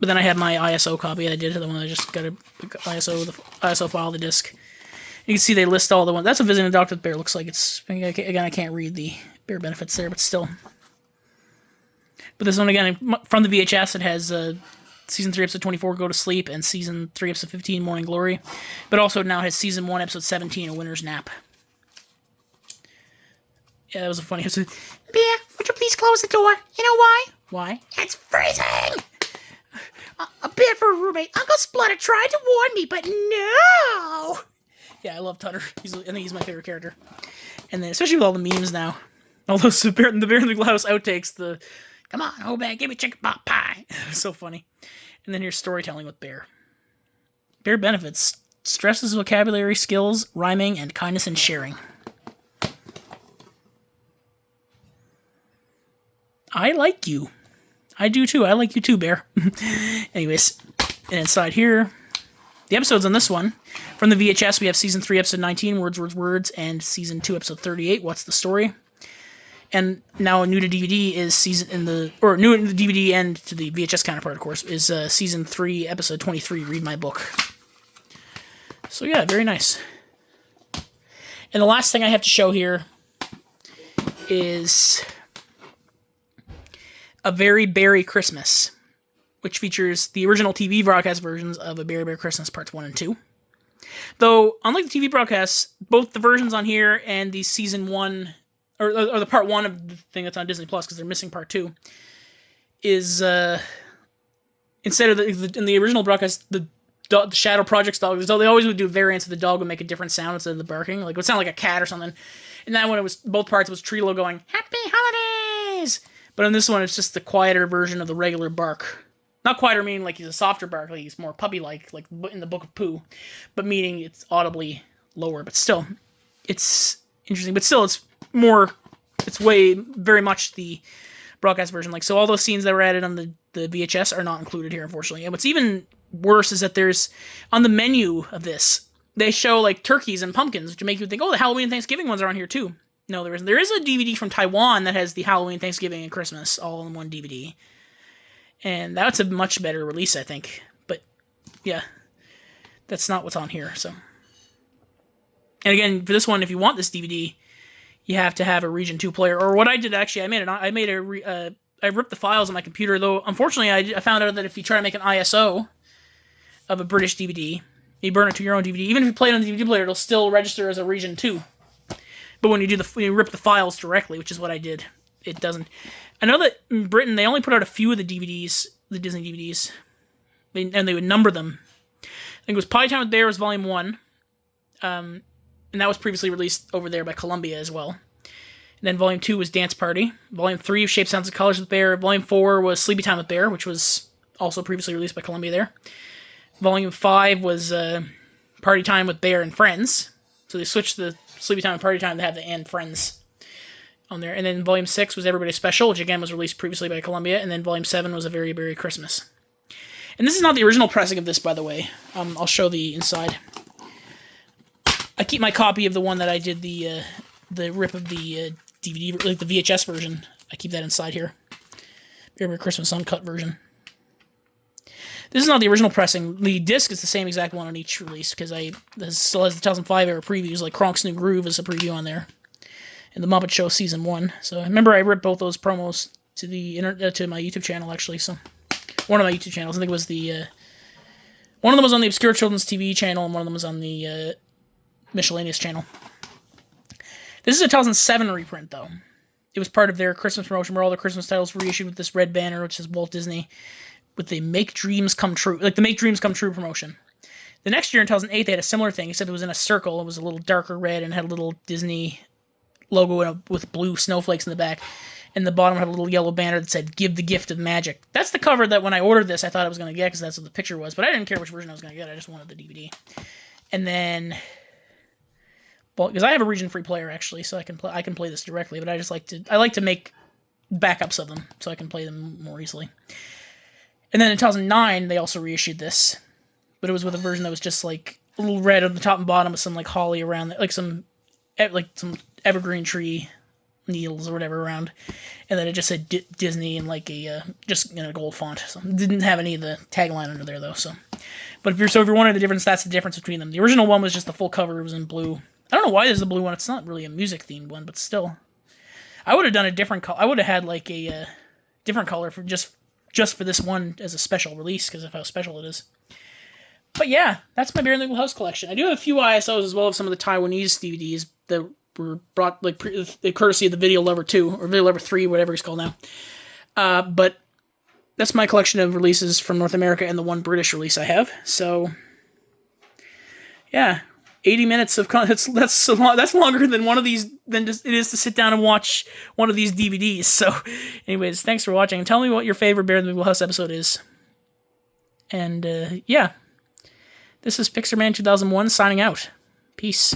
But then I have my ISO copy I did, the one I just got the ISO file of the disc. You can see they list all the ones. That's a Visiting the Doctor with Bear. Looks like it's, again, I can't read the Bear benefits there, but still. But this one, again, from the VHS, it has Season 3, Episode 24, Go to Sleep, and Season 3, Episode 15, Morning Glory. But also now has Season 1, Episode 17, A Winter's Nap. Yeah, that was a funny episode. Bear, would you please close the door? You know why? Why? It's freezing! A bit for a roommate. Uncle Splutter tried to warn me, but no! Yeah, I love Tutter. I think he's my favorite character. And then, especially with all the memes now. All those the Bear in the Big House outtakes, come on, oh man, give me chicken pot pie. So funny. And then here's storytelling with Bear. Bear benefits, stresses vocabulary, skills, rhyming, and kindness and sharing. I like you. I do too. I like you too, Bear. Anyways, and inside here, the episodes on this one, from the VHS, we have Season 3, Episode 19, Words, Words, Words, and Season 2, Episode 38, What's the Story? And now new to DVD is new to the DVD and to the VHS counterpart, of course, is Season 3, Episode 23, Read My Book. So yeah, very nice. And the last thing I have to show here is A Very Beary Christmas, which features the original TV broadcast versions of A Very Beary Christmas Parts 1 and 2. Though, unlike the TV broadcasts, both the versions on here and the Season 1, or the Part 1 of the thing that's on Disney Plus, because they're missing Part 2, is, instead of in the original broadcast, the Shadow Project's dog, they always would do variants of the dog would make a different sound instead of the barking. Like, it would sound like a cat or something. And that one, it was, both parts, it was Trilo going, Happy Holidays! But on this one, it's just the quieter version of the regular bark. Not quieter meaning like he's a softer bark, like he's more puppy-like, like in the Book of Pooh, but meaning it's audibly lower. But still, it's interesting. But still, it's very much the broadcast version. Like, so all those scenes that were added on the VHS are not included here, unfortunately. And what's even worse is that there's, on the menu of this, they show like turkeys and pumpkins, which make you think, oh, the Halloween and Thanksgiving ones are on here too. No, there isn't. There is a DVD from Taiwan that has the Halloween, Thanksgiving, and Christmas all in one DVD. And that's a much better release, I think. But, yeah, that's not what's on here, so. And again, for this one, if you want this DVD, you have to have a Region 2 player. Or what I did, actually, I ripped the files on my computer, though, unfortunately, I found out that if you try to make an ISO of a British DVD, you burn it to your own DVD. Even if you play it on the DVD player, it'll still register as a Region 2. But when you rip the files directly, which is what I did, it doesn't. I know that in Britain, they only put out a few of the DVDs, the Disney DVDs, and they would number them. I think it was Potty with Bear was Volume 1, and that was previously released over there by Columbia as well. And then Volume 2 was Dance Party. Volume 3 was Shape, Sounds, and Colors with Bear. Volume 4 was Sleepy Time with Bear, which was also previously released by Columbia there. Volume 5 was Party Time with Bear and Friends. So they switched the Sleepy Time and Party Time to have the and Friends on there. And then Volume 6 was Everybody Special, which again was released previously by Columbia. And then Volume 7 was A Very Berry Christmas. And this is not the original pressing of this, by the way. I'll show the inside. I keep my copy of the one that I did the rip of the DVD, like the VHS version. I keep that inside here. Very Merry Christmas Uncut version. This is not the original pressing. The disc is the same exact one on each release, because this still has the 2005 era previews, like Kronk's New Groove is a preview on there. And The Muppet Show Season 1. So I remember I ripped both those promos to to my YouTube channel, actually. So one of my YouTube channels. I think it was the... one of them was on the Obscure Children's TV channel, and one of them was on the Miscellaneous channel. This is a 2007 reprint, though. It was part of their Christmas promotion, where all the Christmas titles were reissued with this red banner, which is Walt Disney, with the Make Dreams Come True, like the Make Dreams Come True promotion. The next year, in 2008, they had a similar thing, except it was in a circle. It was a little darker red and had a little Disney logo with blue snowflakes in the back. And the bottom had a little yellow banner that said, Give the Gift of Magic. That's the cover that when I ordered this, I thought I was going to get, because that's what the picture was. But I didn't care which version I was going to get. I just wanted the DVD. And then... well, because I have a region-free player, actually, so I can play this directly, but I like to make backups of them, so I can play them more easily. And then in 2009, they also reissued this, but it was with a version that was just, like, a little red on the top and bottom with some, like, holly around, like some evergreen tree needles or whatever around, and then it just said Disney in, like, just in a gold font. So it didn't have any of the tagline under there, though, so. But if you're wondering the difference, that's the difference between them. The original one was just the full cover. It was in blue. I don't know why there's a blue one. It's not really a music-themed one, but still. I would have done a different color. I would have had, like, a different color for just for this one as a special release, because of how special it is. But yeah, that's my Bear in the Little House collection. I do have a few ISOs as well as some of the Taiwanese DVDs that were brought, like, the courtesy of the Video Lover 2, or Video Lover 3, whatever it's called now. But that's my collection of releases from North America and the one British release I have. So, yeah. 80 minutes of content. That's longer than one of these than just it is to sit down and watch one of these DVDs. So, anyways, thanks for watching. Tell me what your favorite Bear in the Big House episode is. And yeah, this is Pixarman 2001 signing out. Peace.